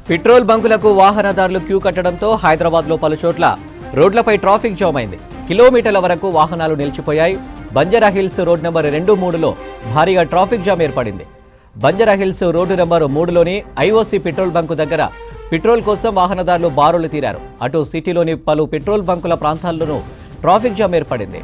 Petrol బంకులకు వాహనదారులు queue కట్టడంతో హైదరాబాద్లో పలుచోట్ల రోడ్లపై ట్రాఫిక్ జామ్ అయింది. కిలోమీటర్ల వరకు వాహనాలు నిలిచిపోయాయి. బంజారాహిల్స్ రోడ్ నెంబర్ 2-3లో భారీగా ట్రాఫిక్ జామ్ ఏర్పడింది. బంజారాహిల్స్ రోడ్డు నెంబర్ 3లోని ఐఓసీ పెట్రోల్ బంకు దగ్గర పెట్రోల్ కోసం వాహనదారులు బారులు తీరారు. అటు సిటీలోని పలు పెట్రోల్ బంకుల ప్రాంతాల్లోనూ ట్రాఫిక్ జామ్ ఏర్పడింది.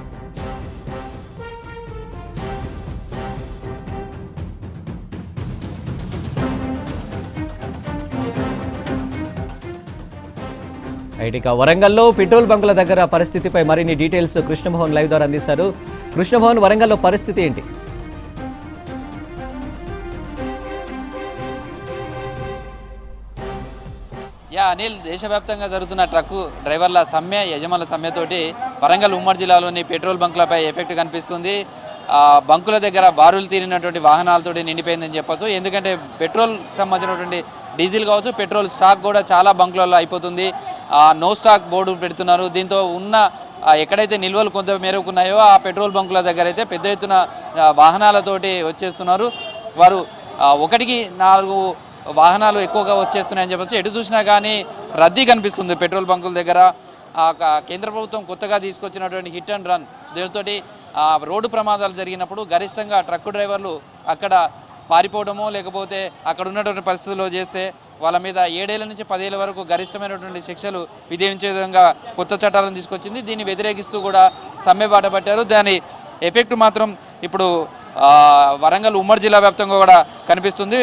ఇక వరంగల్లో పెట్రోల్ బంకుల దగ్గర పరిస్థితిపై మరిన్ని డీటెయిల్స్ కృష్ణమోహన్ లైవ్ ద్వారా అందిస్తారు. కృష్ణమోహన్, వరంగల్లో పరిస్థితి ఏంటి? అనిల్, దేశవ్యాప్తంగా జరుగుతున్న ట్రక్కు డ్రైవర్ల సమ్మె, యజమానుల సమ్మెతోటి వరంగల్ ఉమ్మడి జిల్లాలోని పెట్రోల్ బంకులపై ఎఫెక్ట్ కనిపిస్తుంది. బంకుల దగ్గర బారులు తీరినటువంటి వాహనాలతోటి నిండిపోయిందని చెప్పొచ్చు. ఎందుకంటే పెట్రోల్ సంబంధించినటువంటి డీజిల్ కావచ్చు, పెట్రోల్ స్టాక్ కూడా చాలా బంకులలో అయిపోతుంది. నో స్టాక్ బోర్డు పెడుతున్నారు. దీంతో ఉన్న ఎక్కడైతే నిల్వలు కొంత మేరకు ఉన్నాయో ఆ పెట్రోల్ బంకుల దగ్గర అయితే పెద్ద ఎత్తున వాహనాలతోటి వచ్చేస్తున్నారు. వారు 1-4 వాహనాలు ఎక్కువగా వచ్చేస్తున్నాయని చెప్పచ్చు. ఎటు చూసినా కానీ రద్దీ కనిపిస్తుంది పెట్రోల్ బంకుల దగ్గర. కేంద్ర ప్రభుత్వం కొత్తగా తీసుకొచ్చినటువంటి హిట్ అండ్ రన్ దీనితో రోడ్డు ప్రమాదాలు జరిగినప్పుడు గరిష్టంగా ట్రక్కు డ్రైవర్లు అక్కడ పారిపోవడమో లేకపోతే అక్కడ ఉన్నటువంటి పరిస్థితుల్లో చేస్తే వాళ్ళ మీద 7 ఏళ్ల నుంచి 10 ఏళ్ల వరకు గరిష్టమైనటువంటి శిక్షలు విధించే విధంగా కొత్త చట్టాలను తీసుకొచ్చింది. దీన్ని వ్యతిరేకిస్తూ కూడా సమ్మె బాట పట్టారు. దాని ఎఫెక్ట్ మాత్రం ఇప్పుడు వరంగల్ ఉమ్మడి జిల్లా వ్యాప్తంగా కూడా కనిపిస్తుంది.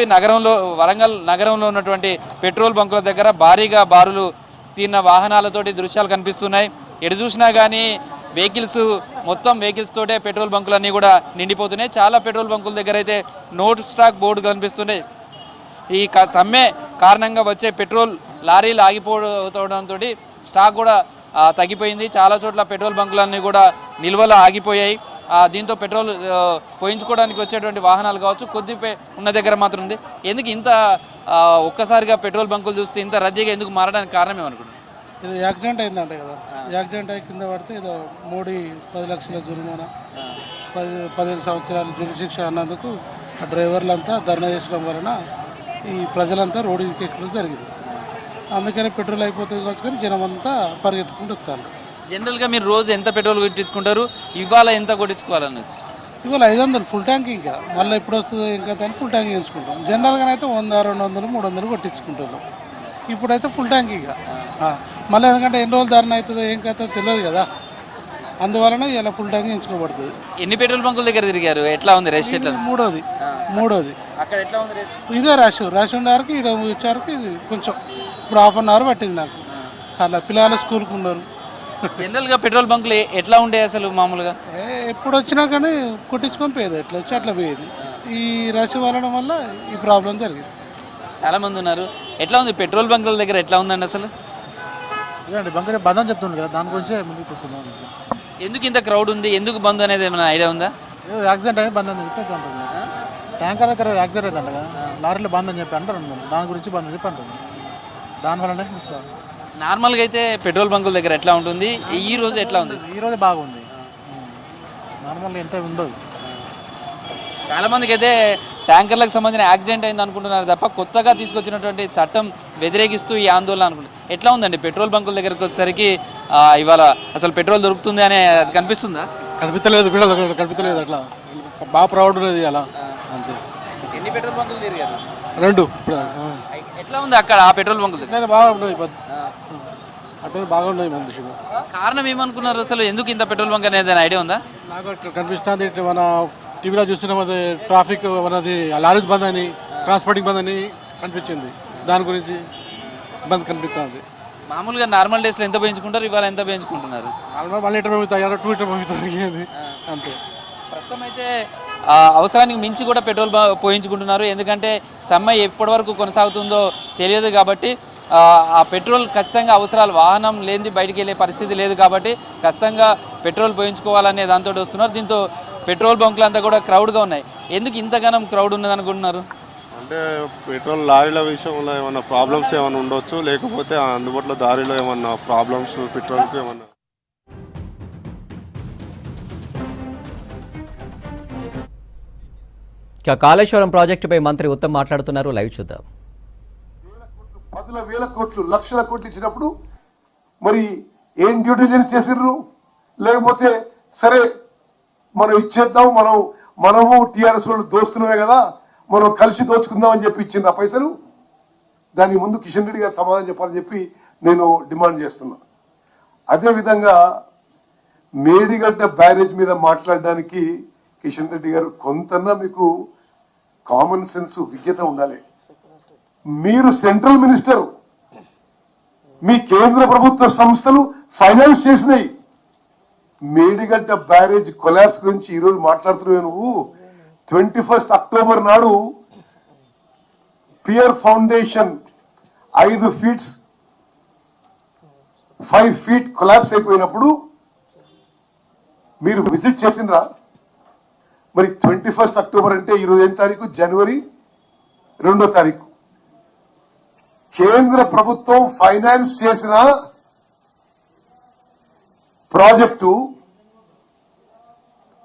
వరంగల్ నగరంలో ఉన్నటువంటి పెట్రోల్ బంకుల దగ్గర భారీగా బారులు తీరిన వాహనాలతోటి దృశ్యాలు కనిపిస్తున్నాయి. ఎటు చూసినా కానీ మొత్తం వెహికల్స్ తోటే పెట్రోల్ బంకులన్నీ కూడా నిండిపోతున్నాయి. చాలా పెట్రోల్ బంకుల దగ్గర అయితే నో స్టాక్ బోర్డు కనిపిస్తున్నాయి. ఈ సమ్మె కారణంగా వచ్చే పెట్రోల్ లారీలు ఆగిపోవడంతో స్టాక్ కూడా తగ్గిపోయింది. చాలా చోట్ల పెట్రోల్ బంకులన్నీ కూడా నిల్వలు ఆగిపోయాయి. దీంతో పెట్రోల్ పోయించుకోవడానికి వచ్చేటువంటి వాహనాలు కావచ్చు కొద్ది ఉన్న దగ్గర మాత్రం ఉంది. ఎందుకు ఇంత ఒక్కసారిగా పెట్రోల్ బంకులు చూస్తే ఇంత రద్దీగా ఎందుకు మారడానికి కారణం ఏమనుకుంటున్నారు? ఇది యాక్సిడెంట్ అయిందంటే కదా, యాక్సిడెంట్ అయి కింద పడితే ఏదో 10 లక్షల జుర్మానా, 15 సంవత్సరాల జైలు శిక్ష అన్నందుకు ఆ డ్రైవర్లంతా ధర్నా చేసడం వలన ఈ ప్రజలంతా రోడ్డు ఎక్కడం జరిగింది. అందుకని పెట్రోల్ అయిపోతుంది కావచ్చు జనం అంతా పరిగెత్తుకుంటూ వస్తారు. జనరల్గా మీరు రోజు ఎంత పెట్రోల్ కొట్టించుకుంటారు? ఇవాళ ఎంత కొట్టించుకోవాలనొచ్చు? ఇవాళ 500 ఫుల్ ట్యాంక్. ఇంకా మళ్ళీ ఎప్పుడు వస్తుందో ఇంకా దాన్ని ఫుల్ ట్యాంక్ వేయించుకుంటాం. జనరల్గా అయితే 100, 200, 300 కొట్టించుకుంటున్నాం. ఇప్పుడైతే ఫుల్ ట్యాంక్. ఇక మళ్ళీ ఎందుకంటే ఎన్ని రోజులు ధరణ అవుతుందో ఏం కథ తెలియదు కదా, అందువలన ఇలా ఫుల్ ట్యాంక్ ఎంచుకోబడుతుంది. ఎన్ని పెట్రోల్ బంకుల దగ్గర తిరిగారు? ఎట్లా ఉంది రష్? ఎట్లా? మూడోది అక్కడ ఎట్లా ఉంది రష్? ఇదే రష్ ఉండే వరకు ఇక్కడ వచ్చేవరకు ఇది కొంచెం ఇప్పుడు 1/2 అవర్ పట్టింది నాకు. అలా పిల్లలు స్కూల్కి ఉన్నారు. జనరల్గా పెట్రోల్ బంకులు ఎట్లా ఉండే అసలు మామూలుగా? ఎప్పుడు వచ్చినా కానీ కొట్టించుకొని పోయేది, ఎట్లా వచ్చి అట్లా పోయేది. ఈ రష్ వలన వల్ల ఈ ప్రాబ్లం జరిగింది. చాలా మంది ఉన్నారు. ఎట్లా ఉంది పెట్రోల్ బంకుల దగ్గర? ఎట్లా ఉందండి అసలు? ఇదండి బంక్ బంద్ అని చెప్తుంది కదా, దాని గురించే ముందుకు తీసుకున్నాం. ఎందుకు ఇంత క్రౌడ్ ఉంది? ఎందుకు బంద్ అనేది ఏమైనా ఐడియా ఉందా? యాక్సిడెంట్ అయ్యి బంద్ అని చెప్పి ఉంటుంది. ట్యాంకర్ దగ్గర యాక్సిడెంట్ అయిందంట కదా, లారీలో బంద్ అని చెప్పి అంటారు. దాని గురించి బంద్ అని చెప్పి అంటుంది. దానివల్లనే నార్మల్గా అయితే పెట్రోల్ బంకుల దగ్గర ఎట్లా ఉంటుంది? ఈ రోజు ఎట్లా ఉంది? ఈ రోజు బాగుంది. నార్మల్గా ఎంత ఉండదు. చాలా మందికి అయితే ట్యాంకర్లకు సంబంధించిన యాక్సిడెంట్ అయింది అనుకుంటున్నారు తప్ప కొత్తగా తీసుకొచ్చినటువంటి చట్టం వ్యతిరేకిస్తూ ఈ ఆందోళన అనుకుంటున్నారు. ఎట్లా ఉందండి పెట్రోల్ బంకుల దగ్గరకు వచ్చేసరికి? ఇవాళ అసలు పెట్రోల్ దొరుకుతుంది అనే కనిపిస్తుందా? కనిపించలేదు. అట్లా బాగా ప్రౌడ్ ఉన్నది అలా అంతే. ఎన్ని పెట్రోల్ బంకులు తిరిగారు? 2. ఎట్లా ఉంది అక్కడ ఆ పెట్రోల్ బంకులు? బాగా ఉన్నాయి, అంటే బాగా ఉన్నాయి. మనుషులు కారణం ఏమనుకున్నారు అసలు? ఎందుకు ఇంత పెట్రోల్ బంక్ అనేది ఐడియా ఉందా? నాకు కనిపిస్తుంది. మన టీవీలో చూస్తున్నాం, అది ట్రాఫిక్ మనది లారీస్ బంద్ అని, ట్రాన్స్పోర్టింగ్ బంద్ అని కనిపించింది. దాని గురించి బంద్ కనిపిస్తుంది. మామూలుగా నార్మల్ డేస్లో ఎంత పెంచుకుంటారు, ఇవాళ ఎంత పెంచుకుంటున్నారు? 1 లీటర్ పెరుగుతాయి, 2 లీటర్ పెరుగుతుంది అంతే. ప్రస్తుతం అయితే అవసరానికి మించి కూడా పెట్రోల్ పోయించుకుంటున్నారు. ఎందుకంటే సమ్మె ఎప్పటి వరకు కొనసాగుతుందో తెలియదు కాబట్టి ఆ పెట్రోల్ ఖచ్చితంగా అవసరాలు, వాహనం లేనిది బయటికి వెళ్ళే పరిస్థితి లేదు కాబట్టి ఖచ్చితంగా పెట్రోల్ పోయించుకోవాలనే దాంతో వస్తున్నారు. దీంతో పెట్రోల్ బంకులు అంతా కూడా క్రౌడ్గా ఉన్నాయి. ఎందుకు ఇంతగానం క్రౌడ్ ఉన్నది అనుకుంటున్నారు? అంటే పెట్రోల్ లారీల విషయంలో ఏమన్నా ప్రాబ్లమ్స్ ఏమైనా ఉండొచ్చు, లేకపోతే అందుబాటులో దారిలో ఏమన్నా ప్రాబ్లమ్స్ పెట్రోల్కి ఏమన్నా. కాళేశ్వరం ప్రాజెక్టుపై మంత్రి ఉత్తమ్ మాట్లాడుతున్నారు. లైవ్ చూద్దాం. 10,000 కోట్లు, లక్షల కోట్లు ఇచ్చినప్పుడు మరి ఏం డ్యూ డిలిజెన్స్ చేసిర్రు? లేకపోతే సరే మనం ఇచ్చేద్దాం, మనము టీఆర్ఎస్ వాళ్ళు దోస్తులమే కదా, మనం కలిసి దోచుకుందాం అని చెప్పి ఇచ్చిండ్రు ఆ పైసలు. దానికి ముందు కిషన్ రెడ్డి గారు సమాధానం చెప్పాలని చెప్పి నేను డిమాండ్ చేస్తున్నా. అదేవిధంగా మేడిగడ్డ బ్యారేజ్ మీద మాట్లాడడానికి కిషన్ రెడ్డి గారు కొంతన్నా మీకు కామన్ సెన్స్, విజ్ఞత ఉండాలి. మీరు సెంట్రల్ మినిస్టర్, మీ కేంద్ర ప్రభుత్వ సంస్థలు ఫైనాన్స్ చేసినాయి. మేడిగడ్డ బ్యారేజ్ కొలాప్స్ గురించి ఈరోజు మాట్లాడుతున్నావు నువ్వు. 21 అక్టోబర్ నాడు పియర్ ఫౌండేషన్ 5 ఫీట్ కొలాప్స్ అయిపోయినప్పుడు మీరు విజిట్ చేసిండ్రా? మరి 21 అక్టోబర్ అంటే ఈరోజు ఏం తారీఖు? జనవరి 2వ తారీఖు. కేంద్ర ప్రభుత్వం ఫైనాన్స్ చేసిన ప్రాజెక్టు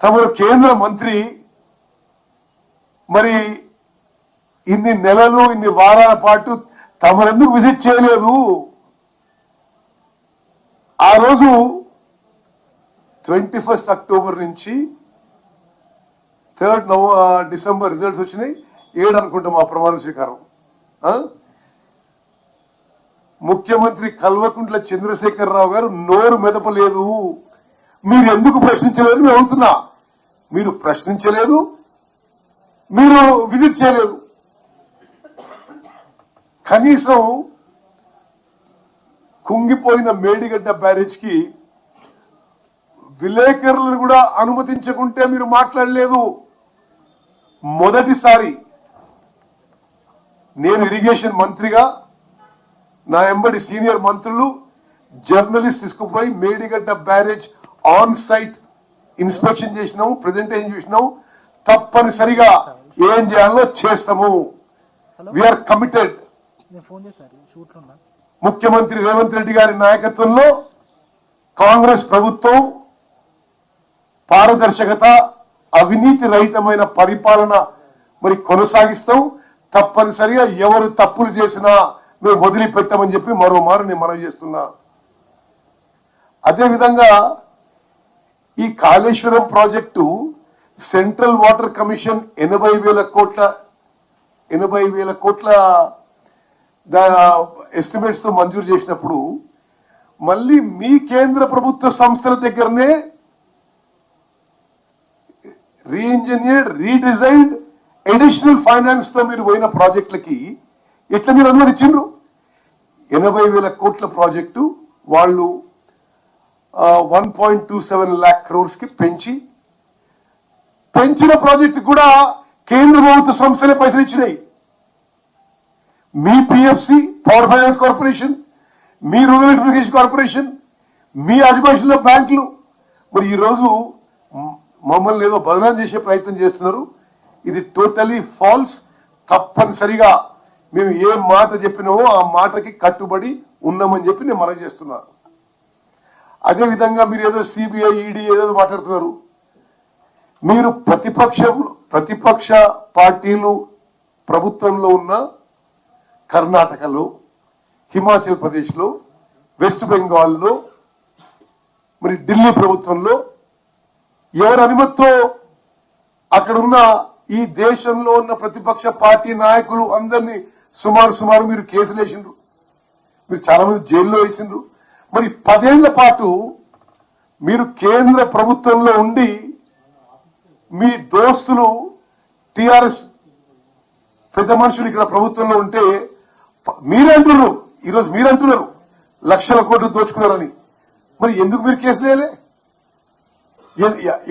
తమరు కేంద్ర మంత్రి మరి ఇన్ని నెలలు, ఇన్ని వారాల పాటు తమరెందుకు విజిట్ చేయలేదు? ఆ రోజు 21 అక్టోబర్ నుంచి 3rd డిసెంబర్ రిజల్ట్స్ వచ్చినాయి. 7 అనుకుంటాం ఆ ప్రమాణ స్వీకారం. ముఖ్యమంత్రి కల్వకుంట్ల చంద్రశేఖరరావు గారు నోరు మెదపలేదు. మీరు ఎందుకు ప్రశ్నించలేదు మేము అడుగుతున్నా. మీరు ప్రశ్నించలేదు, మీరు విజిట్ చేయలేదు. కనీసం కుంగిపోయిన మేడిగడ్డ బ్యారేజ్ కి విలేకరులను కూడా అనుమతించకుంటే మీరు మాట్లాడలేదు. మొదటిసారి నేను ఇరిగేషన్ మంత్రిగా నా ఎంబడి సీనియర్ మంత్రులు జర్నలిస్ట్ తీసుకుపోయి Medigadda barrage on site inspection చేసినాము, ప్రెజెంటేషన్ చేసినాము. తప్పనిసరిగా ఏం చేయాలో చేస్తాము. We are committed. ముఖ్యమంత్రి రేవంత్ రెడ్డి గారి నాయకత్వంలో కాంగ్రెస్ ప్రభుత్వం పారదర్శకత, అవినీతి రహితమైన పరిపాలన మరి కొనసాగిస్తాం. తప్పనిసరిగా ఎవరు తప్పులు చేసినా మేము వదిలిపెట్టామని చెప్పి మరోమారు నేను మనవి చేస్తున్నా. అదేవిధంగా ఈ Kaleshwaram project central water commission 80,000 కోట్ల ఎస్టిమేట్స్ తో మంజూరు చేసినప్పుడు మళ్ళీ మీ కేంద్ర ప్రభుత్వ సంస్థల దగ్గరనే రీఇంజనీర్డ్, రీడిజైన్డ్, అడిషనల్ ఫైనాన్స్ తో మీరు పోయిన ప్రాజెక్టులకి ఎట్లా మీరు అనుమతించారు? 80,000 కోట్ల ప్రాజెక్టు వాళ్ళు 1.27 lakh crores కి పెంచిన ప్రాజెక్టు కూడా కేంద్ర ప్రభుత్వ సంస్థలే పైసలు ఇచ్చినాయి. మీ పిఎఫ్సి, పవర్ ఫైనాన్స్ కార్పొరేషన్, మీ రూరల్ ఎలక్ట్రిఫికేషన్ కార్పొరేషన్, మీ అజమాయిషీలో బ్యాంకులు మరి ఈరోజు మమ్మల్ని ఏదో బదనాం చేసే ప్రయత్నం చేస్తున్నారు. ఇది టోటలీ ఫాల్స్. తప్పనిసరిగా మేము ఏ మాట చెప్పినామో ఆ మాటకి కట్టుబడి ఉన్నామని చెప్పి నేను మనం చేస్తున్నాను. అదేవిధంగా మీరు ఏదో సిబిఐ, ఈడీ ఏదో మాట్లాడుతున్నారు. మీరు ప్రతిపక్ష పార్టీలు ప్రభుత్వంలో ఉన్న కర్ణాటకలో, హిమాచల్ ప్రదేశ్లో, వెస్ట్ బెంగాల్లో, మరి ఢిల్లీ ప్రభుత్వంలో ఎవరి అనుమతితో అక్కడున్న ఈ దేశంలో ఉన్న ప్రతిపక్ష పార్టీ నాయకులు అందరినీ సుమారు మీరు కేసులు వేసిండ్రు. మీరు చాలా మంది జైల్లో వేసిండ్రు. మరి 10 ఏళ్ల పాటు మీరు కేంద్ర ప్రభుత్వంలో ఉండి మీ దోస్తులు టిఆర్ఎస్ పెద్ద మనుషులు ఇక్కడ ప్రభుత్వంలో ఉంటే మీరంటున్నారు, ఈరోజు మీరంటున్నారు లక్షల కోట్లు దోచుకున్నారని. మరి ఎందుకు మీరు కేసులు వేయలే?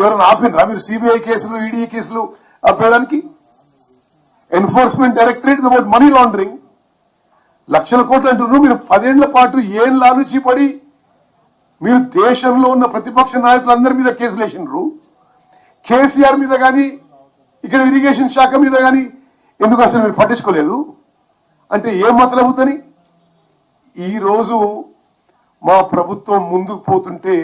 ఎవరైనా ఆపినరా మీరు సిబిఐ కేసులు, ఈడీ కేసులు ఆపేయడానికి? Enforcement directorate about money laundering లక్షల కోట్లు అంటున్నారు. మీరు 10 ఏళ్ల పాటు ఏం లాలూచి పడి మీరు దేశంలో ఉన్న ప్రతిపక్ష నాయకులందరి మీద కేసులు వేసిండ్రు. కేసీఆర్ మీద కానీ, ఇక్కడ ఇరిగేషన్ శాఖ మీద కానీ ఎందుకు అసలు మీరు పట్టించుకోలేదు? అంటే ఏం మతలవుతుంది? ఈరోజు మా ప్రభుత్వం ముందుకు పోతుంటే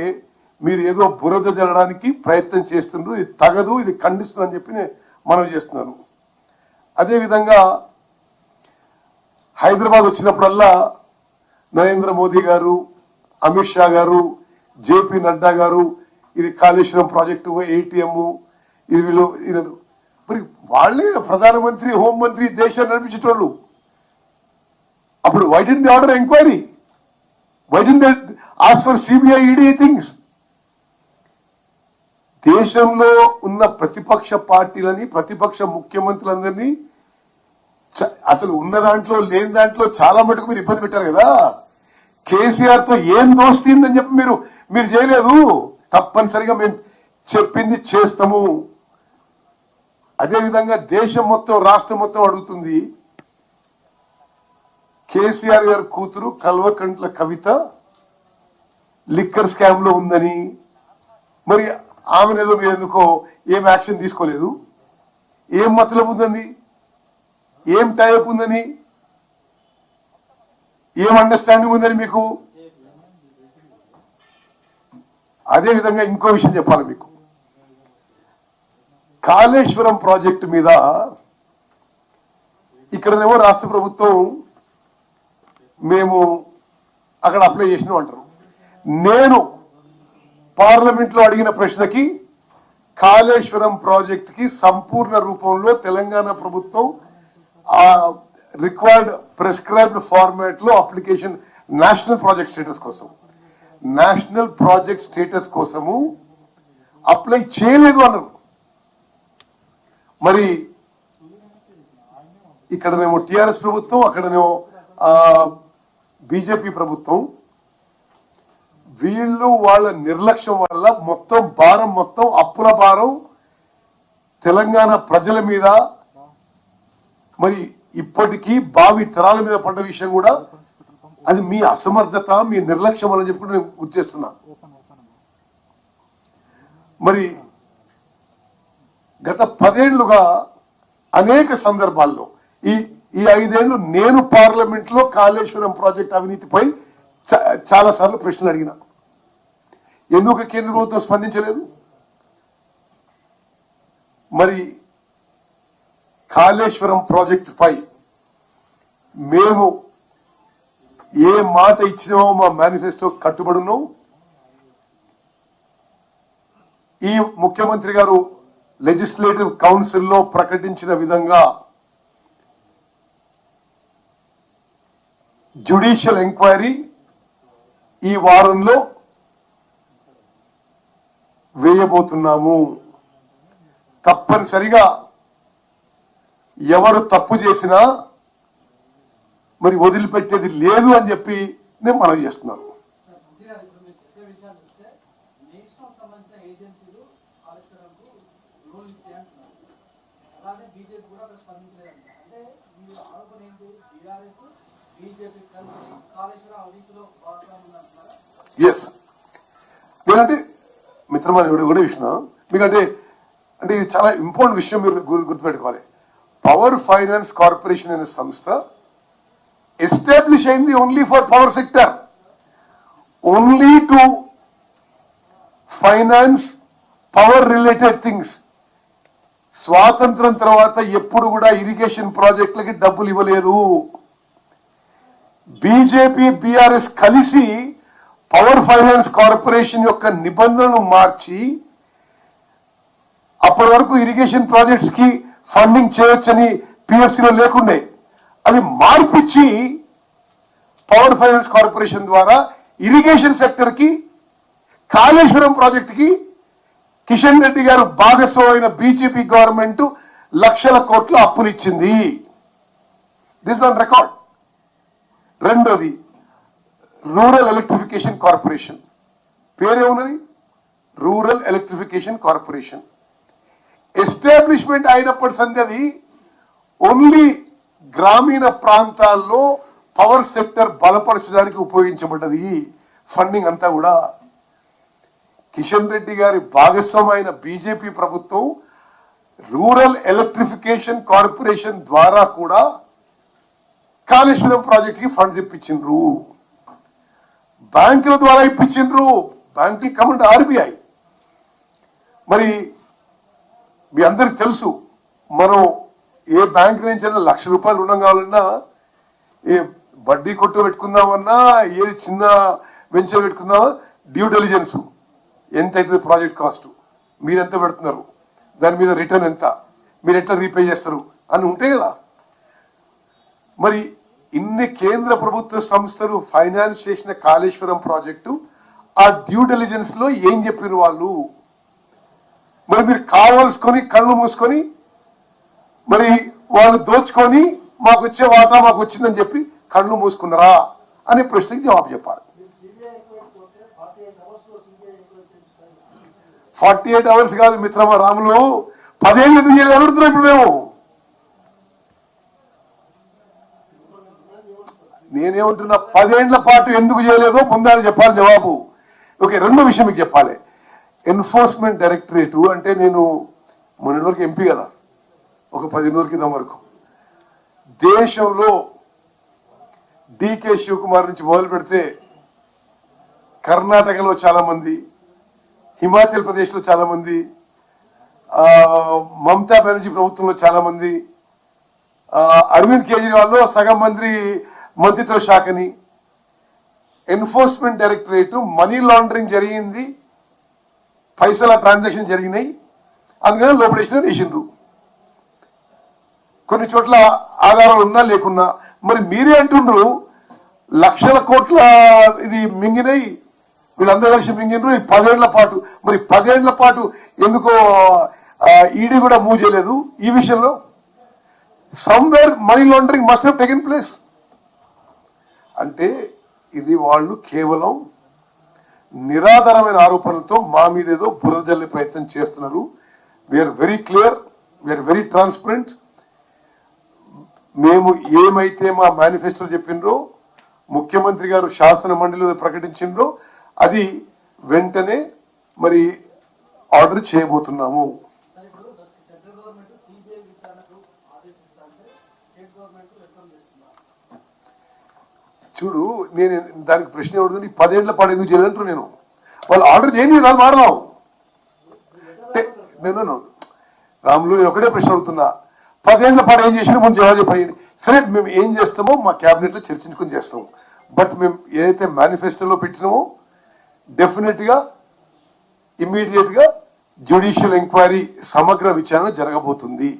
మీరు ఏదో బురద జల్లడానికి ప్రయత్నం చేస్తున్నారు. ఇది తగదు, ఇది ఖండిస్తుందని చెప్పి నేను మనవి చేస్తున్నాను. అదేవిధంగా హైదరాబాద్ వచ్చినప్పుడల్లా నరేంద్ర మోదీ గారు, అమిత్ షా గారు, జేపీ నడ్డా గారు, ఇది కాళేశ్వరం ప్రాజెక్టు, ఏటీఎం, ఇది వీళ్ళు మరి వాళ్ళే ప్రధానమంత్రి, హోంమంత్రి దేశాన్ని నడిపించేటోళ్ళు. అప్పుడు why did the order enquiry? Why did they ask for CBI, ED things? దేశంలో ఉన్న ప్రతిపక్ష పార్టీలని, ప్రతిపక్ష ముఖ్యమంత్రులందరినీ అసలు ఉన్న దాంట్లో లేని దాంట్లో చాలా మటుకు మీరు ఇబ్బంది పెట్టారు కదా. కేసీఆర్ తో ఏం దోస్తుందని చెప్పి మీరు చేయలేదు. తప్పనిసరిగా మేము చెప్పింది చేస్తాము. అదేవిధంగా దేశం మొత్తం, రాష్ట్రం మొత్తం అడుగుతుంది. కేసీఆర్ గారి కూతురు కల్వకంట్ల కవిత లిక్కర్ స్కామ్ లో ఉందని, మరి ఆమెనేదో మీరు ఎందుకో ఏం యాక్షన్ తీసుకోలేదు? ఏం మతలబు ఉందని, ఏం టైప్ ఉందని, ఏం అండర్స్టాండింగ్ ఉందని మీకు? అదేవిధంగా ఇంకో విషయం చెప్పాలి మీకు. కాళేశ్వరం ప్రాజెక్టు మీద ఇక్కడనేమో రాష్ట్ర ప్రభుత్వం మేము అక్కడ అప్లై చేసినాం అంటారు. నేను పార్లమెంట్ లో అడిగిన ప్రశ్నకి కాళేశ్వరం ప్రాజెక్ట్ కి సంపూర్ణ రూపంలో తెలంగాణ ప్రభుత్వం ఆ రిక్వైర్డ్ ప్రిస్క్రైబ్డ్ ఫార్మాట్ లో అప్లికేషన్ నేషనల్ ప్రాజెక్ట్ స్టేటస్ కోసము అప్లై చేయలేదు అన్నారు. మరి ఇక్కడనేమో టిఆర్ఎస్ ప్రభుత్వం, అక్కడనేమో బీజేపీ ప్రభుత్వం, వీళ్ళు వాళ్ళ నిర్లక్ష్యం వల్ల మొత్తం భారం, మొత్తం అప్పుల భారం తెలంగాణ ప్రజల మీద, మరి ఇప్పటికీ భావి తరాల మీద పడ్డ విషయం కూడా అది మీ అసమర్థత, మీ నిర్లక్ష్యం అని చెప్పి నేను గుర్తు చేస్తున్నా. మరి గత 10 ఏళ్లుగా అనేక సందర్భాల్లో ఈ 5 ఏళ్లు నేను పార్లమెంట్ లో కాళేశ్వరం ప్రాజెక్ట్ అవినీతిపై చాలా సార్లు ప్రశ్నలు అడిగిన. ఎందుకు కేంద్ర ప్రభుత్వం స్పందించలేదు? మరి కాళేశ్వరం ప్రాజెక్టు పై మేము ఏ మాట ఇచ్చినామో మా మేనిఫెస్టో కట్టుబడున్నాం. ఈ ముఖ్యమంత్రి గారు లెజిస్లేటివ్ కౌన్సిల్లో ప్రకటించిన విధంగా జ్యుడిషియల్ ఎంక్వైరీ ఈ వారంలో వేయబోతున్నాము. తప్పనిసరిగా ఎవరు తప్పు చేసినా మరి వదిలిపెట్టేది లేదు అని చెప్పి నేను మనవి చేస్తున్నాను. ఎస్, నేనంటే మిత్రమని కూడా విషయం మీకంటే అంటే ఇది చాలా ఇంపార్టెంట్ విషయం, మీరు గుర్తుపెట్టుకోవాలి. పవర్ ఫైనాన్స్ కార్పొరేషన్ అనే సంస్థ ఎస్టాబ్లిష్ అయింది only for power sector, only to finance power related things. స్వాతంత్రం తర్వాత ఎప్పుడు కూడా ఇరిగేషన్ ప్రాజెక్టులకి డబ్బులు ఇవ్వలేదు. బీజేపీ, బీఆర్ఎస్ కలిసి పవర్ ఫైనాన్స్ కార్పొరేషన్ యొక్క నిబంధనలు మార్చి అప్పటి వరకు ఇరిగేషన్ ప్రాజెక్ట్స్ కి ఫండింగ్ చేయొచ్చని పిఎఫ్సిలో లేకుండే అది మార్పిచ్చి పవర్ ఫైనాన్స్ కార్పొరేషన్ ద్వారా ఇరిగేషన్ సెక్టర్ కి, కాళేశ్వరం ప్రాజెక్ట్ కి కిషన్ రెడ్డి గారు భాగస్వామైన బీజేపీ గవర్నమెంట్ లక్షల కోట్ల అప్పులు ఇచ్చింది. This on record. రెండోది రూరల్ ఎలక్ట్రిఫికేషన్ కార్పొరేషన్, పేరే ఉన్నది రూరల్ ఎలక్ట్రిఫికేషన్ కార్పొరేషన్. ఎస్టాబ్లిష్మెంట్ అయినప్పటి సంగతి ఓన్లీ గ్రామీణ ప్రాంతాల్లో పవర్ సెక్టర్ బలపరచడానికి ఉపయోగించబడ్డది ఫండింగ్ అంతా కూడా. కిషన్ రెడ్డి గారి భాగస్వామైన బీజేపీ ప్రభుత్వం రూరల్ ఎలక్ట్రిఫికేషన్ కార్పొరేషన్ ద్వారా కూడా కాళేశ్వరం ప్రాజెక్ట్ కి ఫండ్స్ ఇప్పించిండ్రు, బ్యాంకుల ద్వారా ఇప్పించిండ్రు. బ్యాంకులు కమంటే ఆర్బీఐ. మరి మీ అందరికి తెలుసు, మనం ఏ బ్యాంక్ నుంచి ₹1,00,000 రుణం కావాలన్నా ఏ బడ్డీ కొట్టు పెట్టుకుందామన్నా ఏది చిన్న వెంచర్ పెట్టుకుందామా డ్యూ డెలిజెన్స్ ఎంత అవుతుంది ప్రాజెక్ట్ కాస్ట్, మీరు ఎంత పెడుతున్నారు, దాని మీద రిటర్న్ ఎంత, మీరు ఎట్లా రీపే చేస్తారు అని ఉంటాయి కదా. మరి ఇన్ని కేంద్ర ప్రభుత్వ సంస్థలు ఫైనాన్స్ చేసిన కాళేశ్వరం ప్రాజెక్టు ఆ డ్యూ డెలిజెన్స్ లో ఏం చెప్పిన వాళ్ళు? మరి మీరు కావాల్సుకొని కళ్ళు మూసుకొని మరి వాళ్ళు దోచుకొని మాకు వచ్చే వాటా మాకు వచ్చిందని చెప్పి కళ్ళు మూసుకున్నారా అనే ప్రశ్నకి జవాబు చెప్పాలి. 48 hours కాదు మిత్రమా రాములు, 10 ఏళ్ళు ఎందుకు చేయలేదు అడుగుతున్నాం ఇప్పుడు మేము. నేనేమంటున్నా 10 ఏళ్ల పాటు ఎందుకు చేయలేదో ముందని చెప్పాలి జవాబు. ఓకే, రెండో విషయం మీకు చెప్పాలి. ఎన్ఫోర్స్మెంట్ డైరెక్టరేటు అంటే నేను మొన్నటి వరకు ఎంపీ కదా, ఒక 10 రోజుల క్రితం వరకు దేశంలో డికే శివకుమార్ నుంచి మొదలు పెడితే కర్ణాటకలో చాలా మంది, హిమాచల్ ప్రదేశ్లో చాలా మంది, మమతా బెనర్జీ ప్రభుత్వంలో చాలా మంది, అరవింద్ కేజ్రీవాల్లో సగం మంత్రిత్వ శాఖని, ఎన్ఫోర్స్మెంట్ డైరెక్టరేట్ మనీ లాండరింగ్ జరిగింది, పైసల ట్రాన్సాక్షన్ జరిగినాయి, అందుకని లోపడేసిన వేసిండ్రు. కొన్ని చోట్ల ఆధారాలు ఉన్నా లేకున్నా. మరి మీరే అంటుండ్రు లక్షల కోట్ల ఇది మింగినాయి, వీళ్ళందరూ కలిసి మింగినరు ఈ 10 ఏళ్ల పాటు. మరి 10 ఏళ్ల పాటు ఎందుకో ఈడీ కూడా మూవ్ చేయలేదు ఈ విషయంలో? Somewhere money laundering must have taken place. అంటే ఇది వాళ్ళు కేవలం నిరాధారమైన ఆరోపణలతో మా మీద ఏదో బురద జల్లే ప్రయత్నం చేస్తున్నారు. We are very clear, we are very transparent. మేము ఏమైతే మా మేనిఫెస్టోలో చెప్పిండ్రో, ముఖ్యమంత్రి గారు శాసన మండలిలో ప్రకటించిండ్రో అది వెంటనే మరి ఆర్డర్ చేయబోతున్నాము. చూడు, నేను దానికి ప్రశ్న అడుగుతుంది, 10 ఏళ్ల పాటు ఎందుకు చేయలేదంటారు. నేను వాళ్ళు ఆర్డర్ చేయని దాన్ని మారదాం. నేను రాములు నేను ఒకటే ప్రశ్న అడుగుతున్నా, 10 ఏళ్ల పాటు ఏం చేసినా ముందు జవాబు చెప్పండి. సరే, మేము ఏం చేస్తామో మా క్యాబినెట్లో చర్చించుకొని చేస్తాం. బట్ మేము ఏదైతే మేనిఫెస్టోలో పెట్టినామో డెఫినెట్ గా ఇమ్మీడియట్ గా జ్యుడిషియల్ ఎంక్వైరీ సమగ్ర విచారణ జరగబోతుంది.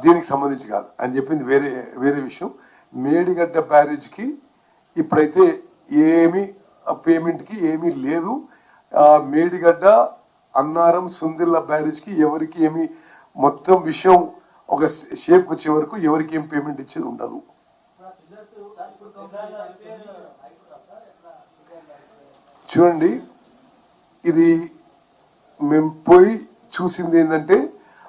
దీనికి సంబంధించి కాదు అని చెప్పింది వేరే విషయం. మేడిగడ్డ బ్యారేజ్కి ఇప్పుడైతే ఏమి పేమెంట్కి ఏమీ లేదు. మేడిగడ్డ అన్నారం సుందిల్ల బ్యారేజ్కి ఎవరికి ఏమి మొత్తం విషయం ఒక షేప్ వచ్చే వరకు ఎవరికి ఏం పేమెంట్ ఇచ్చేది ఉండదు. చూడండి, ఇది మేము పోయి చూసింది ఏంటంటే